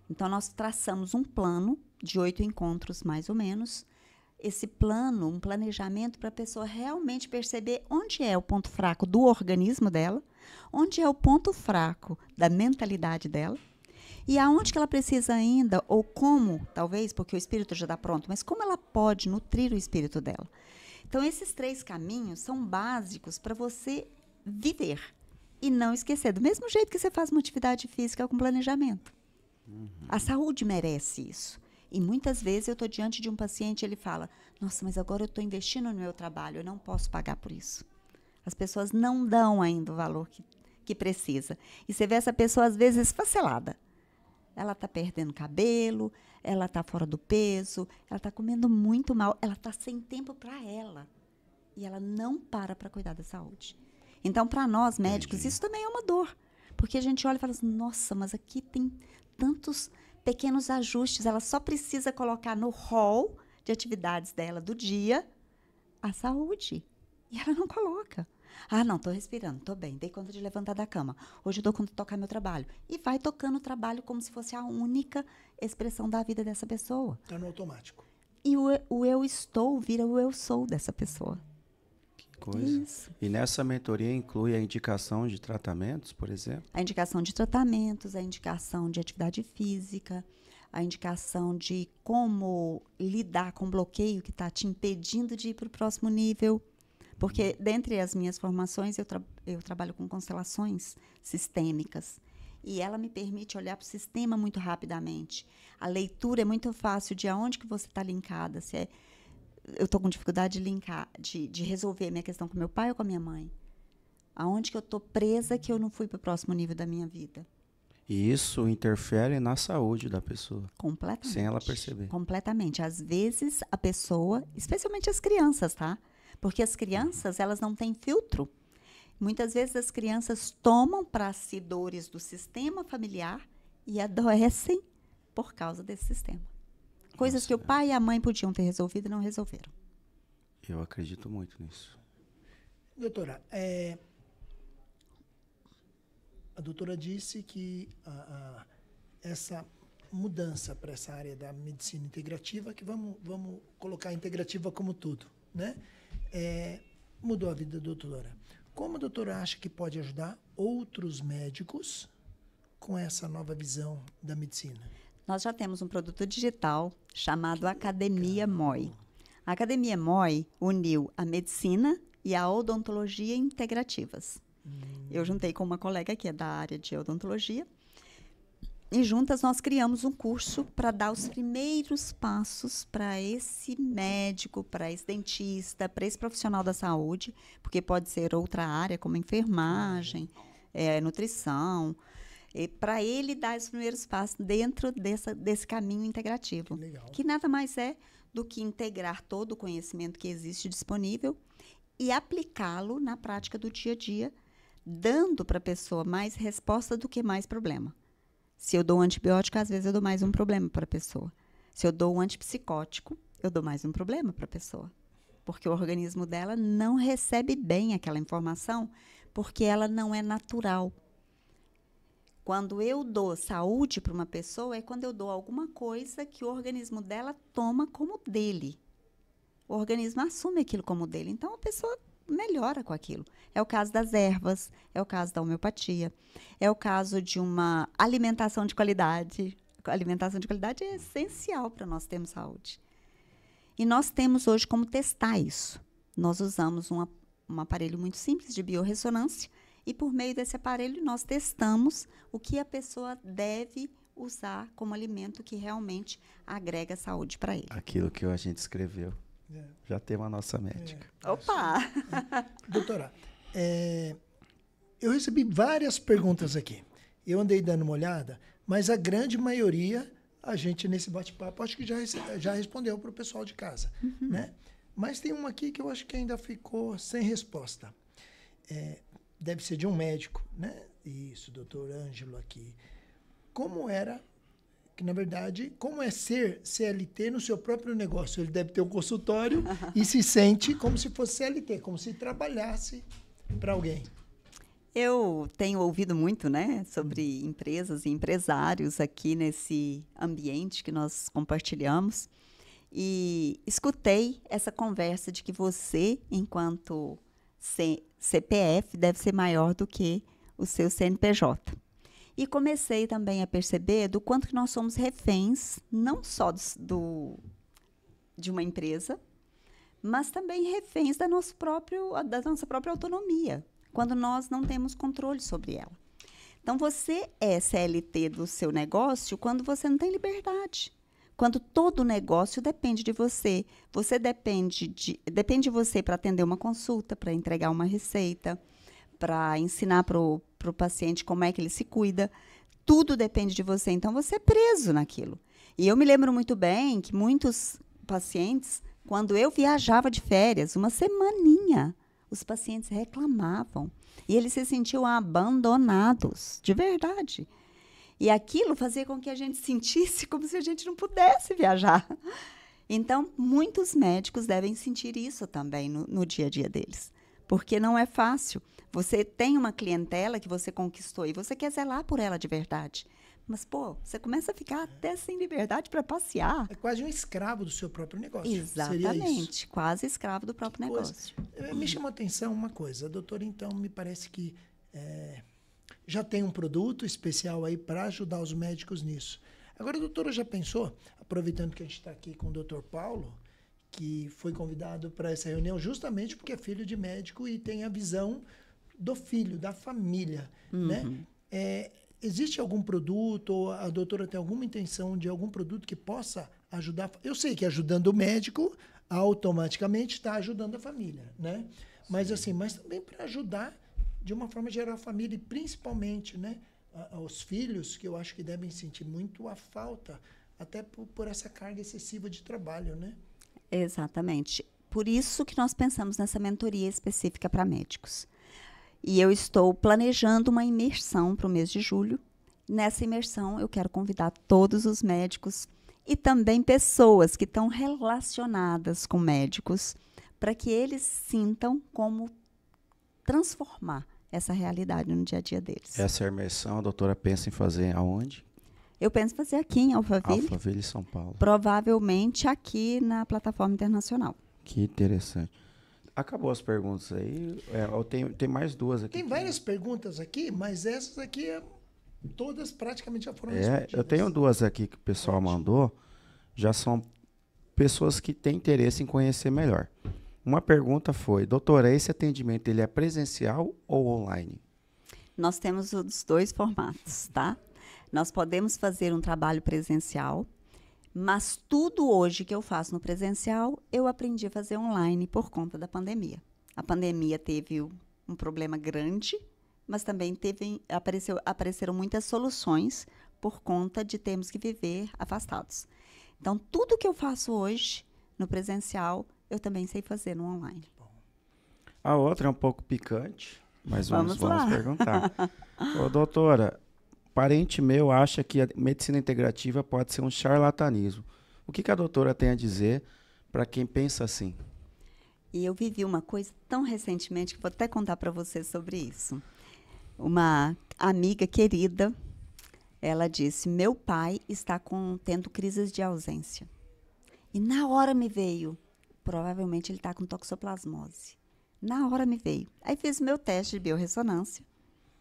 Então, nós traçamos um plano de 8 encontros, mais ou menos. Esse plano, um planejamento para a pessoa realmente perceber onde é o ponto fraco do organismo dela, onde é o ponto fraco da mentalidade dela, e aonde que ela precisa ainda, ou como, talvez, porque o espírito já está pronto, mas como ela pode nutrir o espírito dela. Então, esses 3 caminhos são básicos para você viver e não esquecer. Do mesmo jeito que você faz uma atividade física com planejamento. A saúde merece isso. E muitas vezes eu estou diante de um paciente e ele fala, nossa, mas agora eu estou investindo no meu trabalho, eu não posso pagar por isso. As pessoas não dão ainda o valor que precisa. E você vê essa pessoa, às vezes, esfacelada. Ela está perdendo cabelo, ela está fora do peso, ela está comendo muito mal, ela está sem tempo para ela. E ela não para cuidar da saúde. Então, para nós médicos, isso também é uma dor. Porque a gente olha e fala assim, nossa, mas aqui tem tantos pequenos ajustes. Ela só precisa colocar no hall de atividades dela do dia a saúde. E ela não coloca. Ah, não, estou respirando, estou bem, dei conta de levantar da cama. Hoje eu dou conta de tocar meu trabalho. E vai tocando o trabalho como se fosse a única expressão da vida dessa pessoa. Está no automático. E o eu estou vira o eu sou dessa pessoa. Que coisa. Isso. E nessa mentoria inclui a indicação de tratamentos, por exemplo? A indicação de tratamentos, a indicação de atividade física, a indicação de como lidar com o bloqueio que está te impedindo de ir para o próximo nível. Porque, dentre as minhas formações, eu trabalho com constelações sistêmicas. E ela me permite olhar para o sistema muito rapidamente. A leitura é muito fácil de aonde que você está linkada. Se eu estou com dificuldade de linkar, de resolver a minha questão com meu pai ou com a minha mãe. Aonde que eu estou presa que eu não fui para o próximo nível da minha vida. E isso interfere na saúde da pessoa. Completamente. Sem ela perceber. Completamente. Às vezes, a pessoa, especialmente as crianças, tá? Porque as crianças, elas não têm filtro. Muitas vezes as crianças tomam para si dores do sistema familiar e adoecem por causa desse sistema. Coisas que o pai e a mãe podiam ter resolvido e não resolveram. Eu acredito muito nisso. Doutora, a doutora disse que essa mudança para essa área da medicina integrativa, que vamos colocar a integrativa como tudo, né? Mudou a vida da doutora. Como a doutora acha que pode ajudar outros médicos com essa nova visão da medicina? Nós já temos um produto digital chamado Academia MOI. A Academia MOI uniu a medicina e a odontologia integrativas. Eu juntei com uma colega que é da área de odontologia e juntas nós criamos um curso para dar os primeiros passos para esse médico, para esse dentista, para esse profissional da saúde, porque pode ser outra área como enfermagem, nutrição, para ele dar os primeiros passos dentro desse caminho integrativo, que nada mais é do que integrar todo o conhecimento que existe disponível e aplicá-lo na prática do dia a dia, dando para a pessoa mais resposta do que mais problema. Se eu dou um antibiótico, às vezes eu dou mais um problema para a pessoa. Se eu dou um antipsicótico, eu dou mais um problema para a pessoa. Porque o organismo dela não recebe bem aquela informação, porque ela não é natural. Quando eu dou saúde para uma pessoa, é quando eu dou alguma coisa que o organismo dela toma como dele. O organismo assume aquilo como dele. Então, a pessoa melhora com aquilo. É o caso das ervas, é o caso da homeopatia, é o caso de uma alimentação de qualidade. A alimentação de qualidade é essencial para nós termos saúde. E nós temos hoje como testar isso. Nós usamos um aparelho muito simples de biorressonância e por meio desse aparelho nós testamos o que a pessoa deve usar como alimento que realmente agrega saúde para ele. Aquilo que a gente escreveu. Já temos a nossa médica. Opa! Doutora, eu recebi várias perguntas aqui. Eu andei dando uma olhada, mas a grande maioria, a gente nesse bate-papo, acho que já respondeu para o pessoal de casa. Né? Mas tem uma aqui que eu acho que ainda ficou sem resposta. Deve ser de um médico, né? Isso, doutor Ângelo aqui. Como era... que, na verdade, como é ser CLT no seu próprio negócio? Ele deve ter um consultório e se sente como se fosse CLT, como se trabalhasse para alguém. Eu tenho ouvido muito, né, sobre empresas e empresários aqui nesse ambiente que nós compartilhamos e escutei essa conversa de que você, enquanto CPF, deve ser maior do que o seu CNPJ. E comecei também a perceber do quanto que nós somos reféns, não só de uma empresa, mas também reféns da nossa própria autonomia, quando nós não temos controle sobre ela. Então, você é CLT do seu negócio quando você não tem liberdade. Quando todo o negócio depende de você. Você depende de você para atender uma consulta, para entregar uma receita, para ensinar para o paciente como é que ele se cuida. Tudo depende de você. Então, você é preso naquilo. E eu me lembro muito bem que muitos pacientes, quando eu viajava de férias, uma semaninha, os pacientes reclamavam. E eles se sentiam abandonados, de verdade. E aquilo fazia com que a gente sentisse como se a gente não pudesse viajar. Então, muitos médicos devem sentir isso também no dia a dia deles. porque não é fácil. Você tem uma clientela que você conquistou e você quer zelar por ela de verdade. Mas, pô, você começa a ficar até sem liberdade para passear. É quase um escravo do seu próprio negócio. Exatamente, quase escravo do próprio negócio. Me chamou a atenção uma coisa. A doutora, então, me parece que já tem um produto especial aí para ajudar os médicos nisso. Agora, a doutora já pensou, aproveitando que a gente está aqui com o doutor Paulo, que foi convidado para essa reunião justamente porque é filho de médico e tem a visão do filho, da família, né? Existe algum produto, ou a doutora tem alguma intenção de algum produto que possa ajudar? Eu sei que ajudando o médico, automaticamente está ajudando a família, né? Mas assim, mas também para ajudar, de uma forma geral, a família e principalmente, né, os filhos, que eu acho que devem sentir muito a falta, até por essa carga excessiva de trabalho, né? Exatamente. Por isso que nós pensamos nessa mentoria específica para médicos. E eu estou planejando uma imersão para o mês de julho. Nessa imersão, eu quero convidar todos os médicos e também pessoas que estão relacionadas com médicos, para que eles sintam como transformar essa realidade no dia a dia deles. Essa imersão, a doutora pensa em fazer aonde? Eu penso em fazer aqui em Alphaville. Alphaville, São Paulo. Provavelmente aqui na plataforma internacional. Que interessante. Acabou as perguntas aí. Tem mais duas aqui. Tem várias perguntas aqui, mas essas aqui, todas praticamente já foram respondidas. Eu tenho duas aqui que o pessoal mandou. Já são pessoas que têm interesse em conhecer melhor. Uma pergunta foi, doutora, esse atendimento ele é presencial ou online? Nós temos os dois formatos, tá? Nós podemos fazer um trabalho presencial, mas tudo hoje que eu faço no presencial, eu aprendi a fazer online por conta da pandemia. A pandemia teve um problema grande, mas também apareceram muitas soluções por conta de termos que viver afastados. Então, tudo que eu faço hoje no presencial, eu também sei fazer no online. A outra é um pouco picante, mas vamos lá. perguntar. Ô, doutora, parente meu acha que a medicina integrativa pode ser um charlatanismo. O que a doutora tem a dizer para quem pensa assim? E eu vivi uma coisa tão recentemente que vou até contar para você sobre isso. Uma amiga querida, ela disse, meu pai está tendo crises de ausência. E na hora me veio, provavelmente ele está com toxoplasmose. Na hora me veio. Aí fiz o meu teste de biorressonância,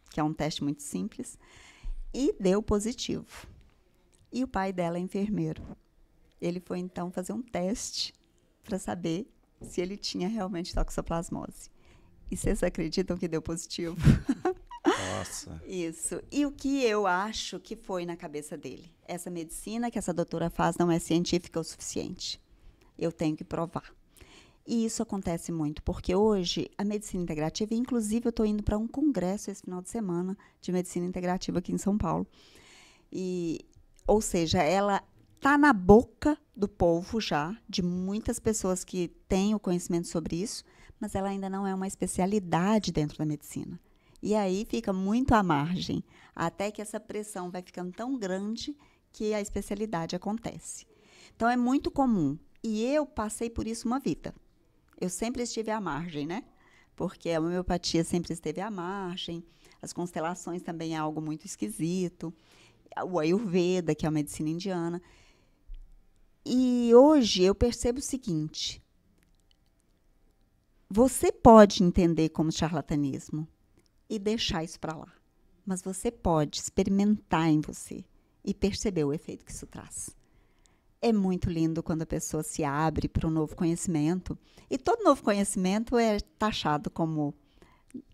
que é um teste muito simples, e deu positivo. E o pai dela é enfermeiro. Ele foi, então, fazer um teste para saber se ele tinha realmente toxoplasmose. E vocês acreditam que deu positivo? Nossa. Isso. E o que eu acho que foi na cabeça dele? Essa medicina que essa doutora faz não é científica o suficiente. Eu tenho que provar. E isso acontece muito, porque hoje a medicina integrativa, inclusive eu estou indo para um congresso esse final de semana de medicina integrativa aqui em São Paulo. Ou seja, ela está na boca do povo já, de muitas pessoas que têm o conhecimento sobre isso, mas ela ainda não é uma especialidade dentro da medicina. E aí fica muito à margem, até que essa pressão vai ficando tão grande que a especialidade acontece. Então, é muito comum. E eu passei por isso uma vida. Eu sempre estive à margem, né? Porque a homeopatia sempre esteve à margem, as constelações também é algo muito esquisito, o Ayurveda, que é a medicina indiana. E hoje eu percebo o seguinte, você pode entender como charlatanismo e deixar isso para lá, mas você pode experimentar em você e perceber o efeito que isso traz. É muito lindo quando a pessoa se abre para um novo conhecimento. E todo novo conhecimento é taxado como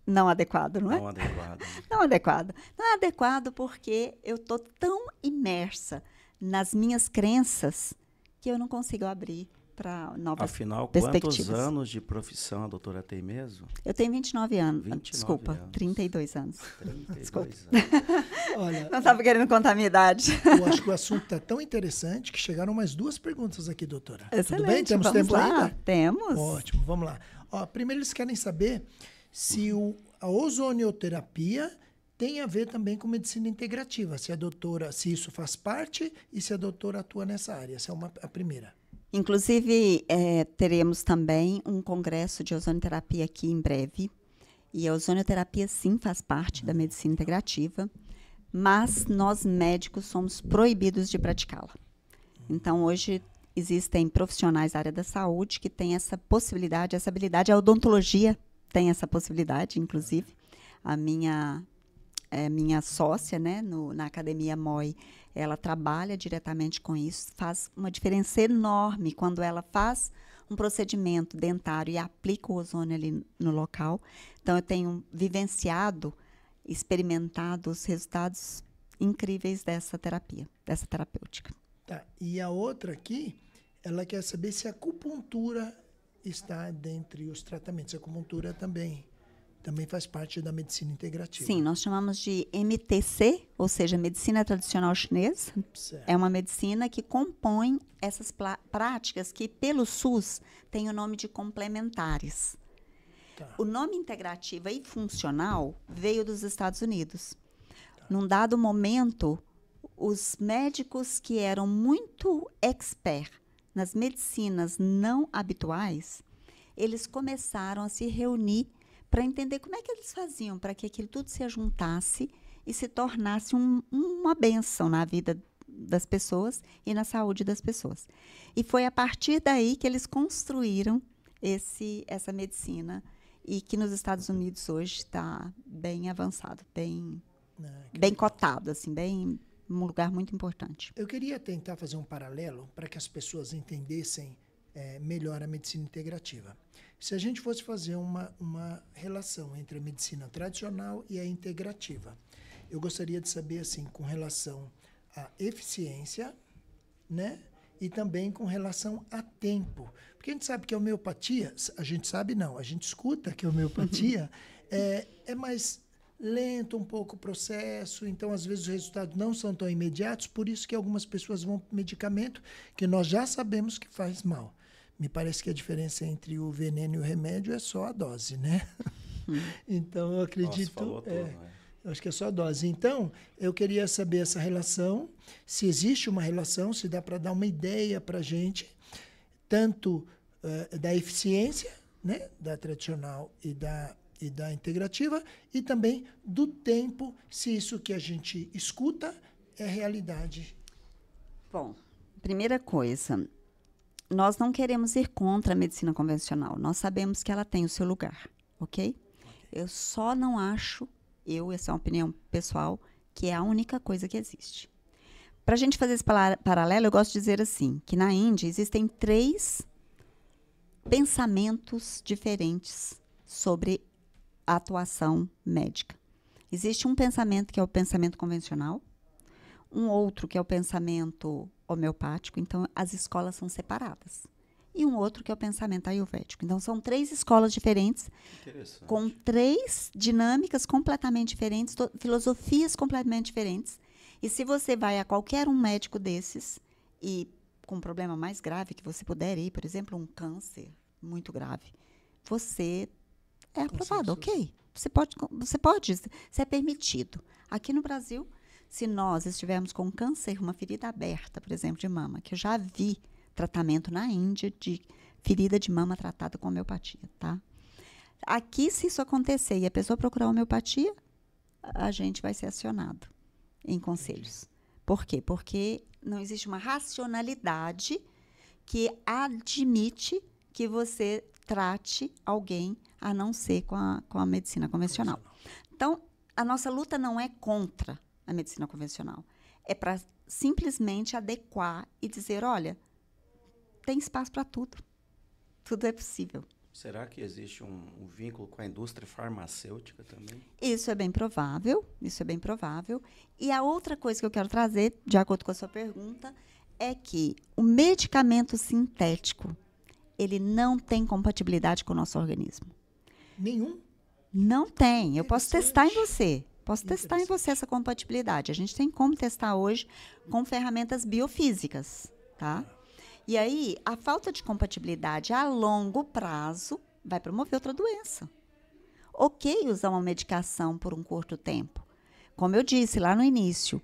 não adequado, não é? Não adequado. Não adequado. Não é adequado porque eu estou tão imersa nas minhas crenças que eu não consigo abrir para novas Afinal, perspectivas. quantos anos de profissão a doutora tem mesmo? Eu tenho 29 anos. 29 Desculpa, anos. 32 anos. 32 Desculpa. anos. Olha, Não estava querendo contar a minha idade. eu acho que o assunto está tão interessante que chegaram mais duas perguntas aqui, doutora. Excelente. Tudo bem? Temos Vamos tempo lá. ainda? Temos. Ótimo, vamos lá. Ó, primeiro eles querem saber se a ozonioterapia tem a ver também com medicina integrativa, se isso faz parte e se a doutora atua nessa área. Essa é a primeira. Inclusive, teremos também um congresso de ozonioterapia aqui em breve. E a ozonioterapia, sim, faz parte da medicina integrativa, mas nós médicos somos proibidos de praticá-la. Então, hoje, existem profissionais da área da saúde que têm essa possibilidade, essa habilidade. A odontologia tem essa possibilidade, inclusive. A minha sócia, né, na Academia MOI, ela trabalha diretamente com isso, faz uma diferença enorme quando ela faz um procedimento dentário e aplica o ozônio ali no local. Então, eu tenho vivenciado, experimentado os resultados incríveis dessa terapia, dessa terapêutica. Tá. E a outra aqui, ela quer saber se a acupuntura está dentre os tratamentos. A acupuntura também faz parte da medicina integrativa. Sim, nós chamamos de MTC, ou seja, medicina tradicional chinesa. Certo. É uma medicina que compõe essas práticas que, pelo SUS, tem o nome de complementares. Tá. O nome integrativa e funcional veio dos Estados Unidos. Tá. Num dado momento, os médicos que eram muito expert nas medicinas não habituais, eles começaram a se reunir para entender como é que eles faziam para que aquilo tudo se juntasse e se tornasse uma bênção na vida das pessoas e na saúde das pessoas. E foi a partir daí que eles construíram essa medicina e que nos Estados Unidos hoje está bem avançado, bem cotado, assim, bem um lugar muito importante. Eu queria tentar fazer um paralelo para que as pessoas entendessem melhor a medicina integrativa. Se a gente fosse fazer uma relação entre a medicina tradicional e a integrativa, eu gostaria de saber, assim, com relação à eficiência, né? E também com relação a tempo. Porque a gente sabe que a homeopatia, a gente escuta que a homeopatia é mais lento um pouco o processo, então às vezes os resultados não são tão imediatos, por isso que algumas pessoas vão para medicamento que nós já sabemos que faz mal. Me parece que a diferença entre o veneno e o remédio é só a dose, né? Então, eu acredito... Nossa, falou tudo, né? Eu acho que é só a dose. Então, eu queria saber essa relação, se existe uma relação, se dá para dar uma ideia para a gente, tanto da eficiência, né, da tradicional e da integrativa, e também do tempo, se isso que a gente escuta é realidade. Bom, primeira coisa... Nós não queremos ir contra a medicina convencional. Nós sabemos que ela tem o seu lugar, ok? Eu só não acho, essa é uma opinião pessoal, que é a única coisa que existe. Para a gente fazer esse paralelo, eu gosto de dizer assim, que na Índia existem 3 pensamentos diferentes sobre a atuação médica. Existe um pensamento que é o pensamento convencional, um outro que é o pensamento homeopático, então as escolas são separadas. E um outro que é o pensamento ayurvédico. Então são 3 escolas diferentes, com 3 dinâmicas completamente diferentes, filosofias completamente diferentes. E se você vai a qualquer um médico desses, e com um problema mais grave que você puder ir, por exemplo, um câncer muito grave, você é aprovado, ok? Você é permitido. Aqui no Brasil, se nós estivermos com câncer, uma ferida aberta, por exemplo, de mama, que eu já vi tratamento na Índia de ferida de mama tratada com homeopatia, tá? Aqui, se isso acontecer e a pessoa procurar homeopatia, a gente vai ser acionado em conselhos. Por quê? Porque não existe uma racionalidade que admite que você trate alguém a não ser com a medicina convencional. Então, a nossa luta não é contra a medicina convencional. É para simplesmente adequar e dizer, olha, tem espaço para tudo. Tudo é possível. Será que existe um vínculo com a indústria farmacêutica também? Isso é bem provável, E a outra coisa que eu quero trazer, de acordo com a sua pergunta, é que o medicamento sintético, ele não tem compatibilidade com o nosso organismo. Nenhum? Não tem. Eu posso testar em você. Posso testar em você essa compatibilidade. A gente tem como testar hoje com ferramentas biofísicas, tá? E aí, a falta de compatibilidade a longo prazo vai promover outra doença. Ok usar uma medicação por um curto tempo. Como eu disse lá no início,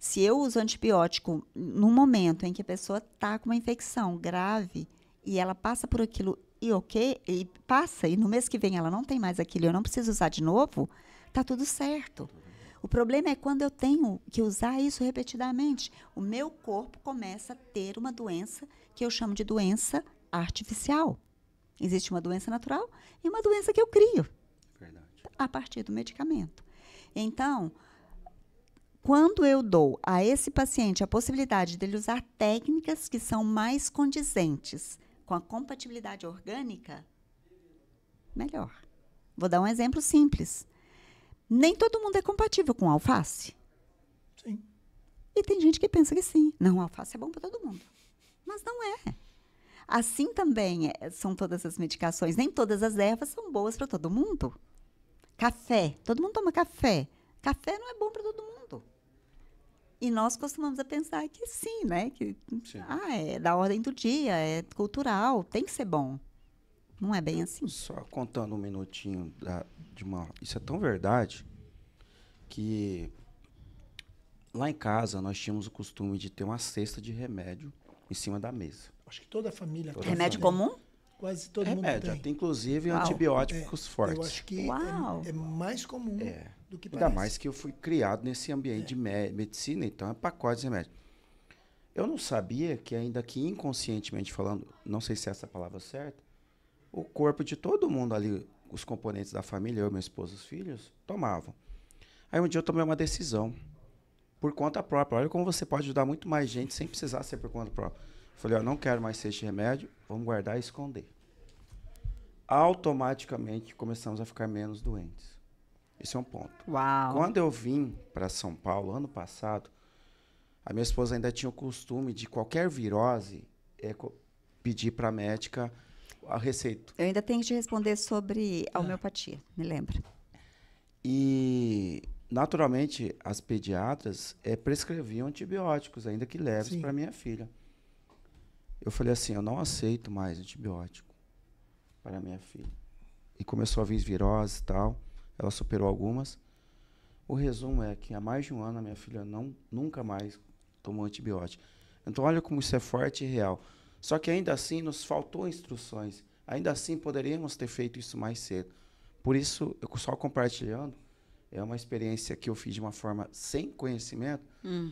Se eu uso antibiótico no momento em que a pessoa está com uma infecção grave e ela passa por aquilo e passa, e no mês que vem ela não tem mais aquilo e eu não preciso usar de novo, tá tudo certo. O problema é quando eu tenho que usar isso repetidamente. O meu corpo começa a ter uma doença que eu chamo de doença artificial. Existe uma doença natural e uma doença que eu crio. Verdade. A partir do medicamento. Então, quando eu dou a esse paciente a possibilidade dele usar técnicas que são mais condizentes com a compatibilidade orgânica, melhor. Vou dar um exemplo simples. Nem todo mundo é compatível com alface. Sim. E tem gente que pensa que sim. Não, alface é bom para todo mundo. Mas não é. Assim também são todas as medicações. Nem todas as ervas são boas para todo mundo. Café. Todo mundo toma café. Café não é bom para todo mundo. E nós costumamos a pensar que sim, né? Que, é da ordem do dia, é cultural, tem que ser bom. Não é bem assim. Só contando um minutinho isso é tão verdade que lá em casa nós tínhamos o costume de ter uma cesta de remédio em cima da mesa. Acho que toda a família tem. Remédio comum? Quase todo mundo Remédio, tem. inclusive Uau. antibióticos fortes. Eu acho que é mais comum do que Ainda parece. mais que eu fui criado nesse ambiente de medicina, então é pacote de remédio. Eu não sabia que ainda que inconscientemente falando, não sei se é essa a palavra certa, o corpo de todo mundo ali, os componentes da família, eu, minha esposa, os filhos, tomavam. Aí um dia eu tomei uma decisão, por conta própria. Olha como você pode ajudar muito mais gente sem precisar ser por conta própria. Falei, não quero mais ser este remédio, vamos guardar e esconder. Automaticamente começamos a ficar menos doentes. Esse é um ponto. Uau. Quando eu vim para São Paulo, ano passado, a minha esposa ainda tinha o costume de qualquer virose pedir para a médica a receita. Eu ainda tenho que te responder sobre a homeopatia, me lembra. E, naturalmente, as pediatras prescreviam antibióticos, ainda que leves, para minha filha. Eu falei assim, eu não aceito mais antibiótico para minha filha. E começou a vir virose e tal, ela superou algumas. O resumo é que há mais de um ano a minha filha nunca mais tomou antibiótico. Então, olha como isso é forte e real. Só que ainda assim nos faltou instruções. Ainda assim poderíamos ter feito isso mais cedo. Por isso, eu só compartilhando, é uma experiência que eu fiz de uma forma sem conhecimento.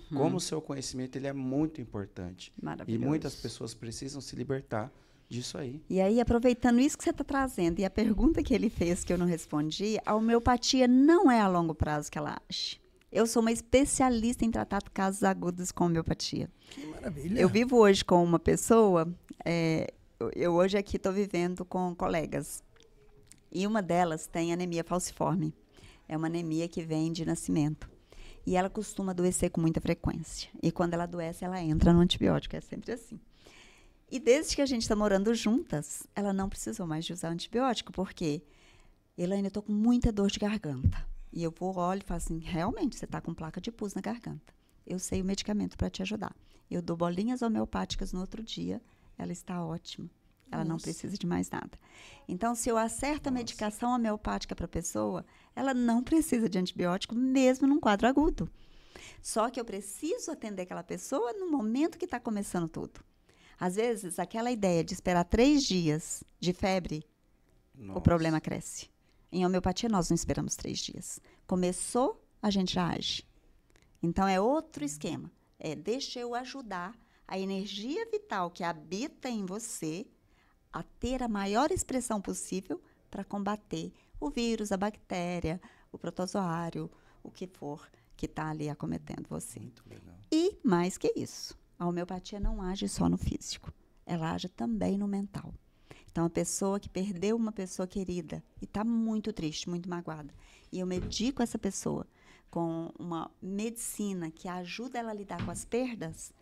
Como o seu conhecimento ele é muito importante. Maravilhoso. E muitas pessoas precisam se libertar disso aí. E aí, aproveitando isso que você está trazendo, e a pergunta que ele fez que eu não respondi, a homeopatia não é a longo prazo que ela age. Eu sou uma especialista em tratar casos agudos com homeopatia. Que maravilha. Eu vivo hoje com uma pessoa, eu hoje aqui estou vivendo com colegas, e uma delas tem anemia falciforme. É uma anemia que vem de nascimento. E ela costuma adoecer com muita frequência. E quando ela adoece, ela entra no antibiótico. É sempre assim. E desde que a gente está morando juntas, ela não precisou mais de usar antibiótico, porque, Elaine, eu estou com muita dor de garganta. E eu olho e falo assim, realmente, você está com placa de pus na garganta. Eu sei o medicamento para te ajudar. Eu dou bolinhas homeopáticas no outro dia, ela está ótima. Ela não precisa de mais nada. Então, se eu acerto a medicação homeopática para a pessoa, ela não precisa de antibiótico, mesmo num quadro agudo. Só que eu preciso atender aquela pessoa no momento que está começando tudo. Às vezes, aquela ideia de esperar 3 dias de febre, o problema cresce. Em homeopatia, nós não esperamos 3 dias. Começou, a gente já age. Então, é outro esquema. Deixa eu ajudar a energia vital que habita em você a ter a maior expressão possível para combater o vírus, a bactéria, o protozoário, o que for que está ali acometendo você. Muito legal. E, mais que isso, a homeopatia não age só no físico, ela age também no mental. Então, a pessoa que perdeu uma pessoa querida e está muito triste, muito magoada, e eu medico essa pessoa com uma medicina que ajuda ela a lidar com as perdas,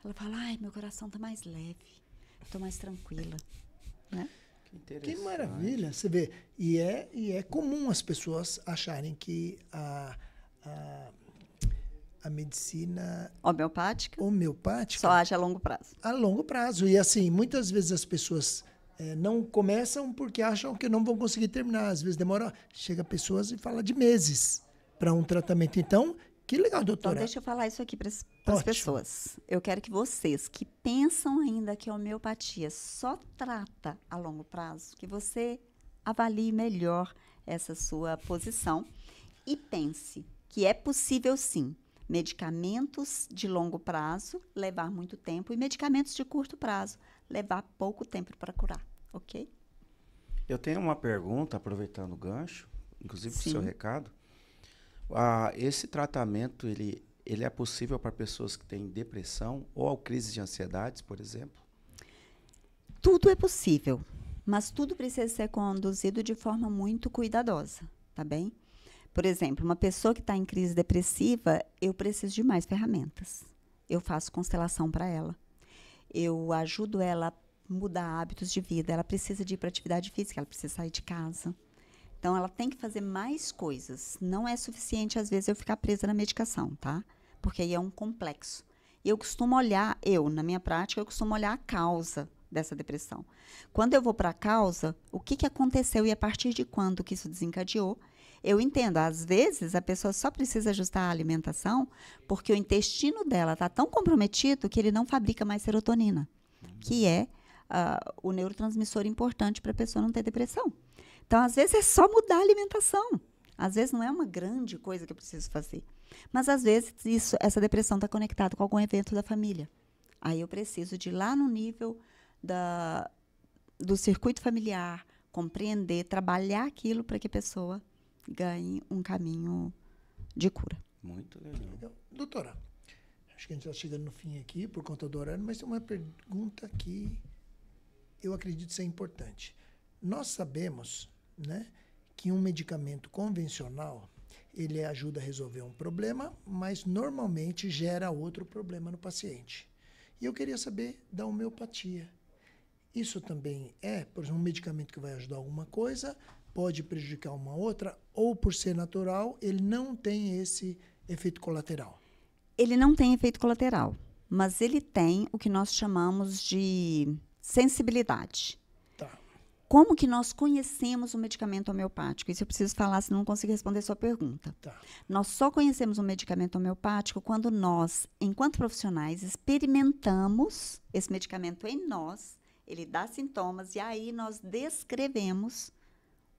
ela fala, ai, meu coração está mais leve, estou mais tranquila. Né? Que maravilha, você vê. E é comum as pessoas acharem que a medicina homeopática só age a longo prazo. A longo prazo. E assim, muitas vezes as pessoas não começam porque acham que não vão conseguir terminar. Às vezes demora, chega pessoas e fala de meses para um tratamento. Então, Que legal, Então, doutora. deixa eu falar isso aqui para as Ótimo. pessoas. Eu quero que vocês que pensam ainda que a homeopatia só trata a longo prazo, que você avalie melhor essa sua posição e pense que é possível, sim, medicamentos de longo prazo levar muito tempo e medicamentos de curto prazo levar pouco tempo para curar, ok? Eu tenho uma pergunta, aproveitando o gancho, inclusive para o Sim. seu recado. Esse tratamento, ele é possível para pessoas que têm depressão ou crise de ansiedade, por exemplo? Tudo é possível, mas tudo precisa ser conduzido de forma muito cuidadosa, tá bem? Por exemplo, uma pessoa que está em crise depressiva, eu preciso de mais ferramentas. Eu faço constelação para ela. Eu ajudo ela a mudar hábitos de vida. Ela precisa de ir para atividade física, ela precisa sair de casa. Então, ela tem que fazer mais coisas. Não é suficiente, às vezes, eu ficar presa na medicação, tá? Porque aí é um complexo. E eu costumo olhar, na minha prática, eu costumo olhar a causa dessa depressão. Quando eu vou para a causa, o que aconteceu e a partir de quando que isso desencadeou, eu entendo. Às vezes, a pessoa só precisa ajustar a alimentação porque o intestino dela está tão comprometido que ele não fabrica mais serotonina, que é o neurotransmissor importante para a pessoa não ter depressão. Então, às vezes, é só mudar a alimentação. Às vezes, não é uma grande coisa que eu preciso fazer. Mas, às vezes, essa depressão está conectada com algum evento da família. Aí eu preciso de ir lá no nível do circuito familiar, compreender, trabalhar aquilo para que a pessoa ganhe um caminho de cura. Muito legal. Doutora, acho que a gente está chegando no fim aqui por conta do horário, mas tem uma pergunta que eu acredito ser importante. Nós sabemos, né, que um medicamento convencional, ele ajuda a resolver um problema, mas normalmente gera outro problema no paciente. E eu queria saber da homeopatia. Isso também por exemplo, um medicamento que vai ajudar alguma coisa, pode prejudicar uma outra, ou por ser natural, ele não tem esse efeito colateral? Ele não tem efeito colateral, mas ele tem o que nós chamamos de sensibilidade. Tá. Como que nós conhecemos o medicamento homeopático? Isso eu preciso falar, senão não consigo responder a sua pergunta. Tá. Nós só conhecemos um medicamento homeopático quando nós, enquanto profissionais, experimentamos esse medicamento em nós, ele dá sintomas, e aí nós descrevemos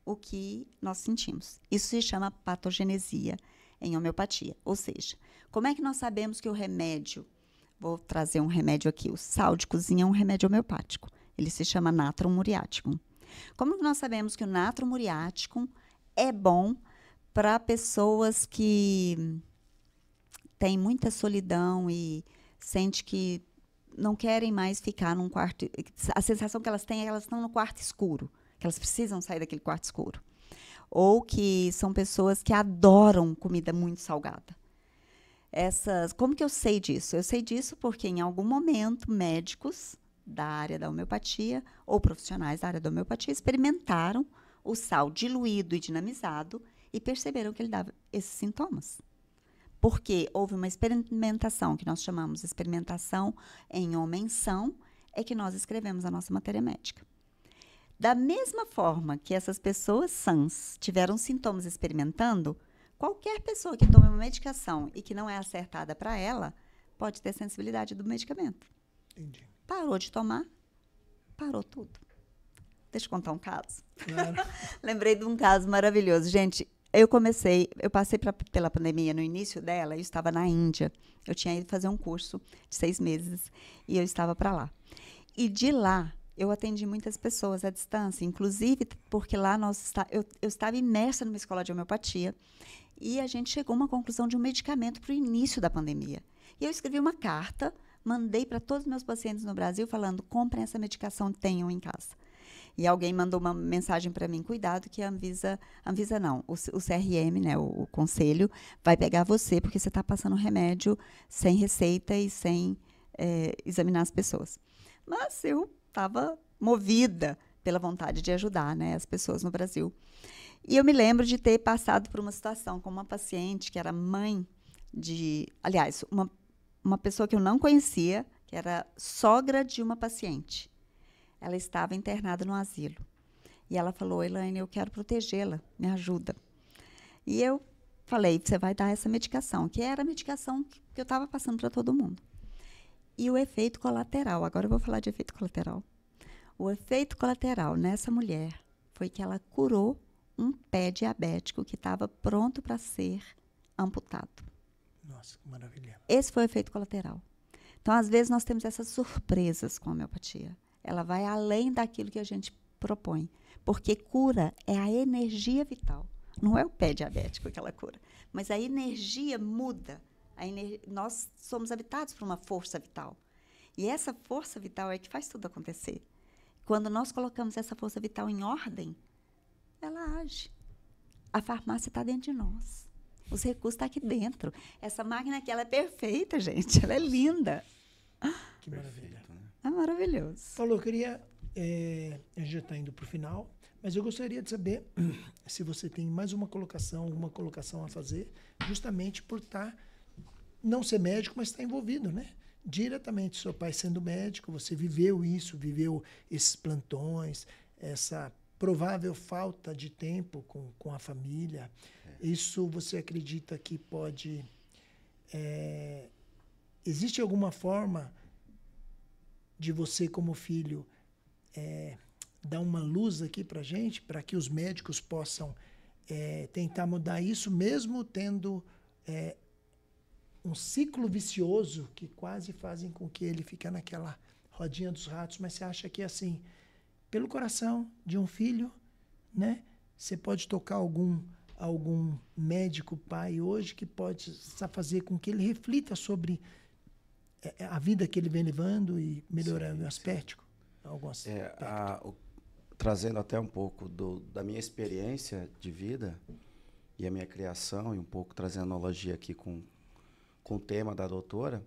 o que nós sentimos. Isso se chama patogenesia em homeopatia. Ou seja, como é que nós sabemos que o remédio, vou trazer um remédio aqui, o sal de cozinha é um remédio homeopático. Ele se chama Natrum muriaticum. Como nós sabemos que o Natrum muriaticum é bom para pessoas que têm muita solidão e sente que não querem mais ficar num quarto, a sensação que elas têm é que elas estão no quarto escuro, que elas precisam sair daquele quarto escuro. Ou que são pessoas que adoram comida muito salgada. Como que eu sei disso? Eu sei disso porque, em algum momento, médicos da área da homeopatia ou profissionais da área da homeopatia experimentaram o sal diluído e dinamizado e perceberam que ele dava esses sintomas. Porque houve uma experimentação, que nós chamamos de experimentação em homem-são, é que nós escrevemos a nossa matéria médica. Da mesma forma que essas pessoas sãs tiveram sintomas experimentando, qualquer pessoa que tome uma medicação e que não é acertada para ela, pode ter sensibilidade do medicamento. Entendi. Parou de tomar, parou tudo. Deixa eu contar um caso. Claro. Lembrei de um caso maravilhoso. Gente, eu passei pela pandemia no início dela, eu estava na Índia. Eu tinha ido fazer um curso de 6 meses e eu estava para lá. E de lá, eu atendi muitas pessoas à distância, inclusive porque lá eu estava imersa numa escola de homeopatia e a gente chegou a uma conclusão de um medicamento para o início da pandemia. E eu escrevi uma carta, mandei para todos os meus pacientes no Brasil falando, comprem essa medicação, tenham em casa. E alguém mandou uma mensagem para mim, cuidado que a Anvisa não, o CRM, né, o conselho, vai pegar você porque você está passando remédio sem receita e sem examinar as pessoas. Mas eu estava movida pela vontade de ajudar, né, as pessoas no Brasil. E eu me lembro de ter passado por uma situação com uma paciente que era mãe aliás, uma pessoa que eu não conhecia, que era sogra de uma paciente. Ela estava internada no asilo. E ela falou, Elaine, eu quero protegê-la, me ajuda. E eu falei, você vai dar essa medicação, que era a medicação que eu estava passando para todo mundo. E o efeito colateral, agora eu vou falar de efeito colateral. O efeito colateral nessa mulher foi que ela curou um pé diabético que estava pronto para ser amputado. Nossa, que maravilha. Esse foi o efeito colateral. Então, às vezes, nós temos essas surpresas com a homeopatia. Ela vai além daquilo que a gente propõe. Porque cura é a energia vital. Não é o pé diabético que ela cura. Mas a energia muda. Nós somos habitados por uma força vital. E essa força vital é que faz tudo acontecer. Quando nós colocamos essa força vital em ordem, ela age. A farmácia está dentro de nós. Os recursos estão aqui dentro. Essa máquina aqui, ela é perfeita, gente. Ela é linda. Que maravilha. É maravilhoso. Paulo, eu queria... a gente já está indo para o final, mas eu gostaria de saber se você tem mais alguma colocação a fazer, justamente por não ser médico, mas estar envolvido, né? Diretamente, seu pai sendo médico, você viveu isso, viveu esses plantões, essa provável falta de tempo com a família. Isso você acredita que pode... existe alguma forma de você, como filho, dar uma luz aqui para a gente, para que os médicos possam tentar mudar isso, mesmo tendo um ciclo vicioso que quase fazem com que ele fique naquela rodinha dos ratos? Mas você acha que, assim, pelo coração de um filho, né, você pode tocar algum médico pai hoje que pode fazer com que ele reflita sobre a vida que ele vem levando e melhorando o aspecto? Trazendo até um pouco da minha experiência de vida e a minha criação, e um pouco trazendo analogia aqui com o tema da doutora,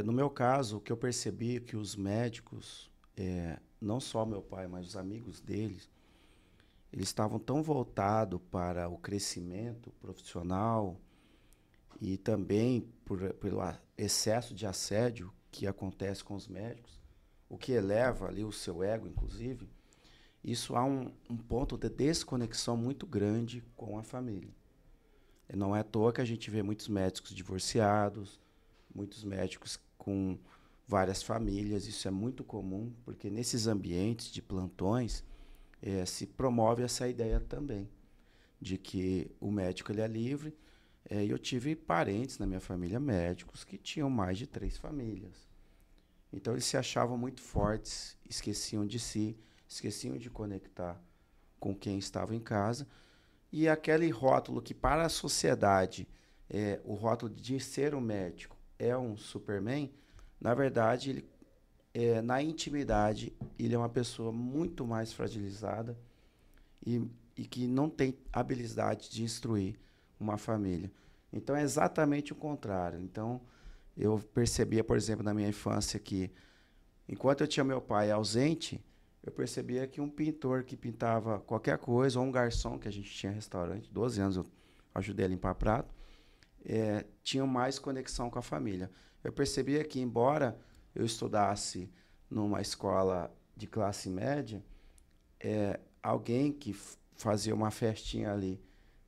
no meu caso, o que eu percebi é que os médicos, não só meu pai, mas os amigos deles, eles estavam tão voltados para o crescimento profissional e também pelo excesso de assédio que acontece com os médicos, o que eleva ali o seu ego, inclusive. Isso há um ponto de desconexão muito grande com a família. Não é à toa que a gente vê muitos médicos divorciados, muitos médicos com várias famílias. Isso é muito comum, porque nesses ambientes de plantões se promove essa ideia também, de que o médico ele é livre. E eu tive parentes na minha família médicos que tinham mais de 3 famílias. Então, eles se achavam muito fortes, esqueciam de si, esqueciam de conectar com quem estava em casa. E aquele rótulo que, para a sociedade, o rótulo de ser um médico é um Superman, na verdade, ele, na intimidade, ele é uma pessoa muito mais fragilizada e que não tem habilidade de instruir uma família. Então, é exatamente o contrário. Então, eu percebia, por exemplo, na minha infância que, enquanto eu tinha meu pai ausente, eu percebia que um pintor que pintava qualquer coisa, ou um garçom, que a gente tinha restaurante, 12 anos eu ajudei a limpar prato, tinha mais conexão com a família. Eu percebia que, embora eu estudasse numa escola de classe média, alguém que fazia uma festinha ali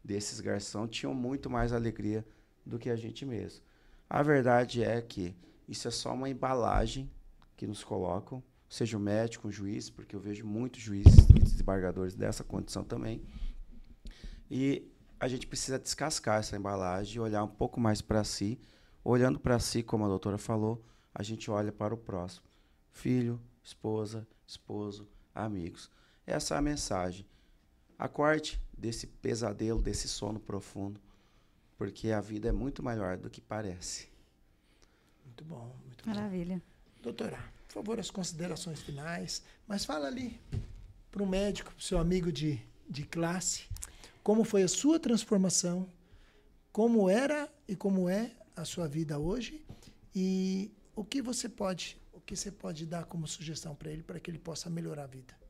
desses garçons tinham muito mais alegria do que a gente mesmo. A verdade é que isso é só uma embalagem que nos colocam, seja o médico, o juiz, porque eu vejo muitos juízes e desembargadores dessa condição também. E a gente precisa descascar essa embalagem e olhar um pouco mais para si. Olhando para si, como a doutora falou, a gente olha para o próximo. Filho, esposa, esposo, amigos. Essa é a mensagem. Acorde desse pesadelo, desse sono profundo, porque a vida é muito maior do que parece. Muito bom, muito Maravilha. bom. Doutora, por favor, as considerações finais, mas fala ali para o médico, para o seu amigo de classe, como foi a sua transformação, como era e como é a sua vida hoje e o que você pode dar como sugestão para ele, para que ele possa melhorar a vida.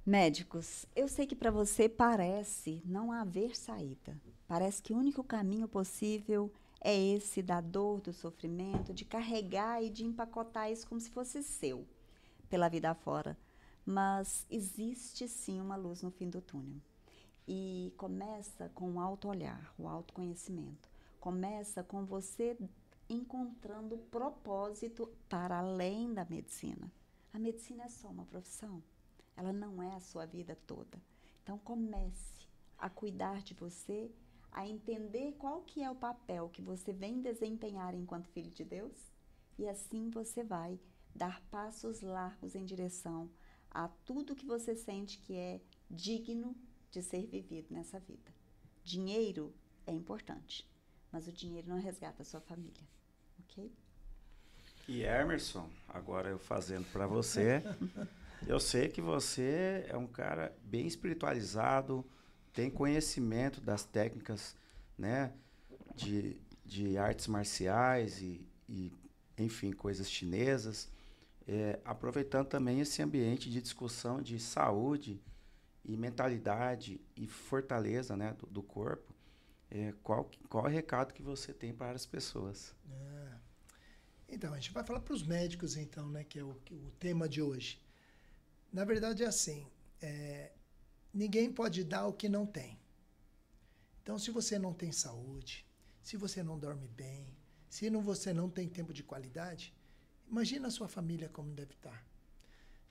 Médicos, eu sei que para você parece não haver saída. Parece que o único caminho possível é esse da dor, do sofrimento, de carregar e de empacotar isso como se fosse seu, pela vida afora. Mas existe sim uma luz no fim do túnel. E começa com o auto-olhar, o autoconhecimento. Começa com você encontrando propósito para além da medicina. A medicina é só uma profissão. Ela não é a sua vida toda. Então, comece a cuidar de você, a entender qual que é o papel que você vem desempenhar enquanto filho de Deus, e assim você vai dar passos largos em direção a tudo que você sente que é digno de ser vivido nessa vida. Dinheiro é importante, mas o dinheiro não resgata a sua família, ok? E Emerson, agora eu fazendo para você, eu sei que você é um cara bem espiritualizado, tem conhecimento das técnicas, né, de artes marciais e enfim, coisas chinesas, aproveitando também esse ambiente de discussão de saúde e mentalidade e fortaleza, né, do corpo. Qual é o recado que você tem para as pessoas? Então, a gente vai falar para os médicos, então, né, que é o tema de hoje. Na verdade, é assim, ninguém pode dar o que não tem. Então, se você não tem saúde, se você não dorme bem, se você não tem tempo de qualidade, imagina a sua família como deve estar.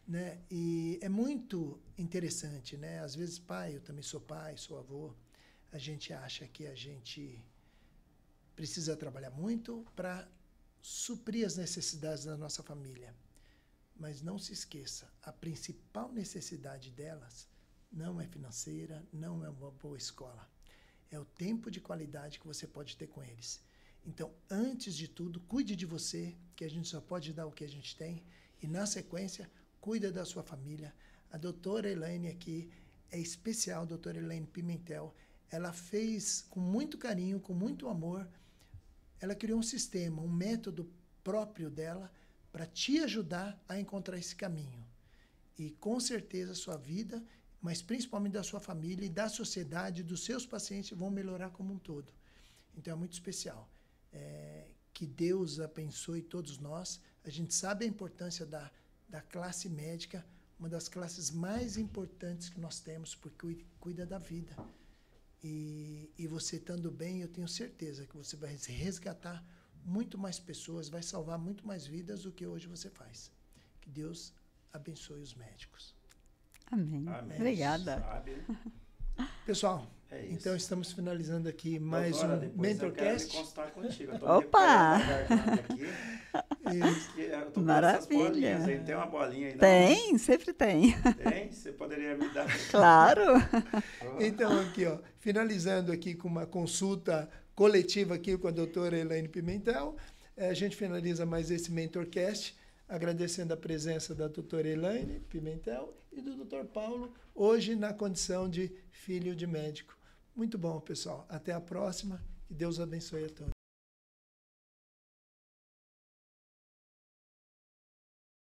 Né? E é muito interessante, né? Às vezes, eu também sou pai, sou avô, a gente acha que a gente precisa trabalhar muito para suprir as necessidades da nossa família. Mas não se esqueça, a principal necessidade delas não é financeira, não é uma boa escola. É o tempo de qualidade que você pode ter com eles. Então, antes de tudo, cuide de você, que a gente só pode dar o que a gente tem. E, na sequência, cuida da sua família. A doutora Elaine aqui é especial, a doutora Elaine Pimentel. Ela fez com muito carinho, com muito amor. Ela criou um sistema, um método próprio dela para te ajudar a encontrar esse caminho. E, com certeza, a sua vida, mas principalmente da sua família e da sociedade, dos seus pacientes, vão melhorar como um todo. Então, é muito especial. Que Deus abençoe todos nós. A gente sabe a importância da classe médica, uma das classes mais importantes que nós temos, porque cuida da vida. E você estando bem, eu tenho certeza que você vai resgatar muito mais pessoas, vai salvar muito mais vidas do que hoje você faz. Que Deus abençoe os médicos. Amém. Obrigada. Pessoal, então estamos finalizando aqui mais um Mentorcast. Opa! Eu tô maravilha. Bolinhas, tem uma bolinha aí? Tem, sempre tem. Tem? Você poderia me dar? Claro. Então, aqui, finalizando aqui com uma consulta coletiva aqui com a doutora Elaine Pimentel, a gente finaliza mais esse Mentorcast, agradecendo a presença da doutora Elaine Pimentel e do doutor Paulo, hoje na condição de filho de médico. Muito bom, pessoal. Até a próxima. Que Deus abençoe a todos.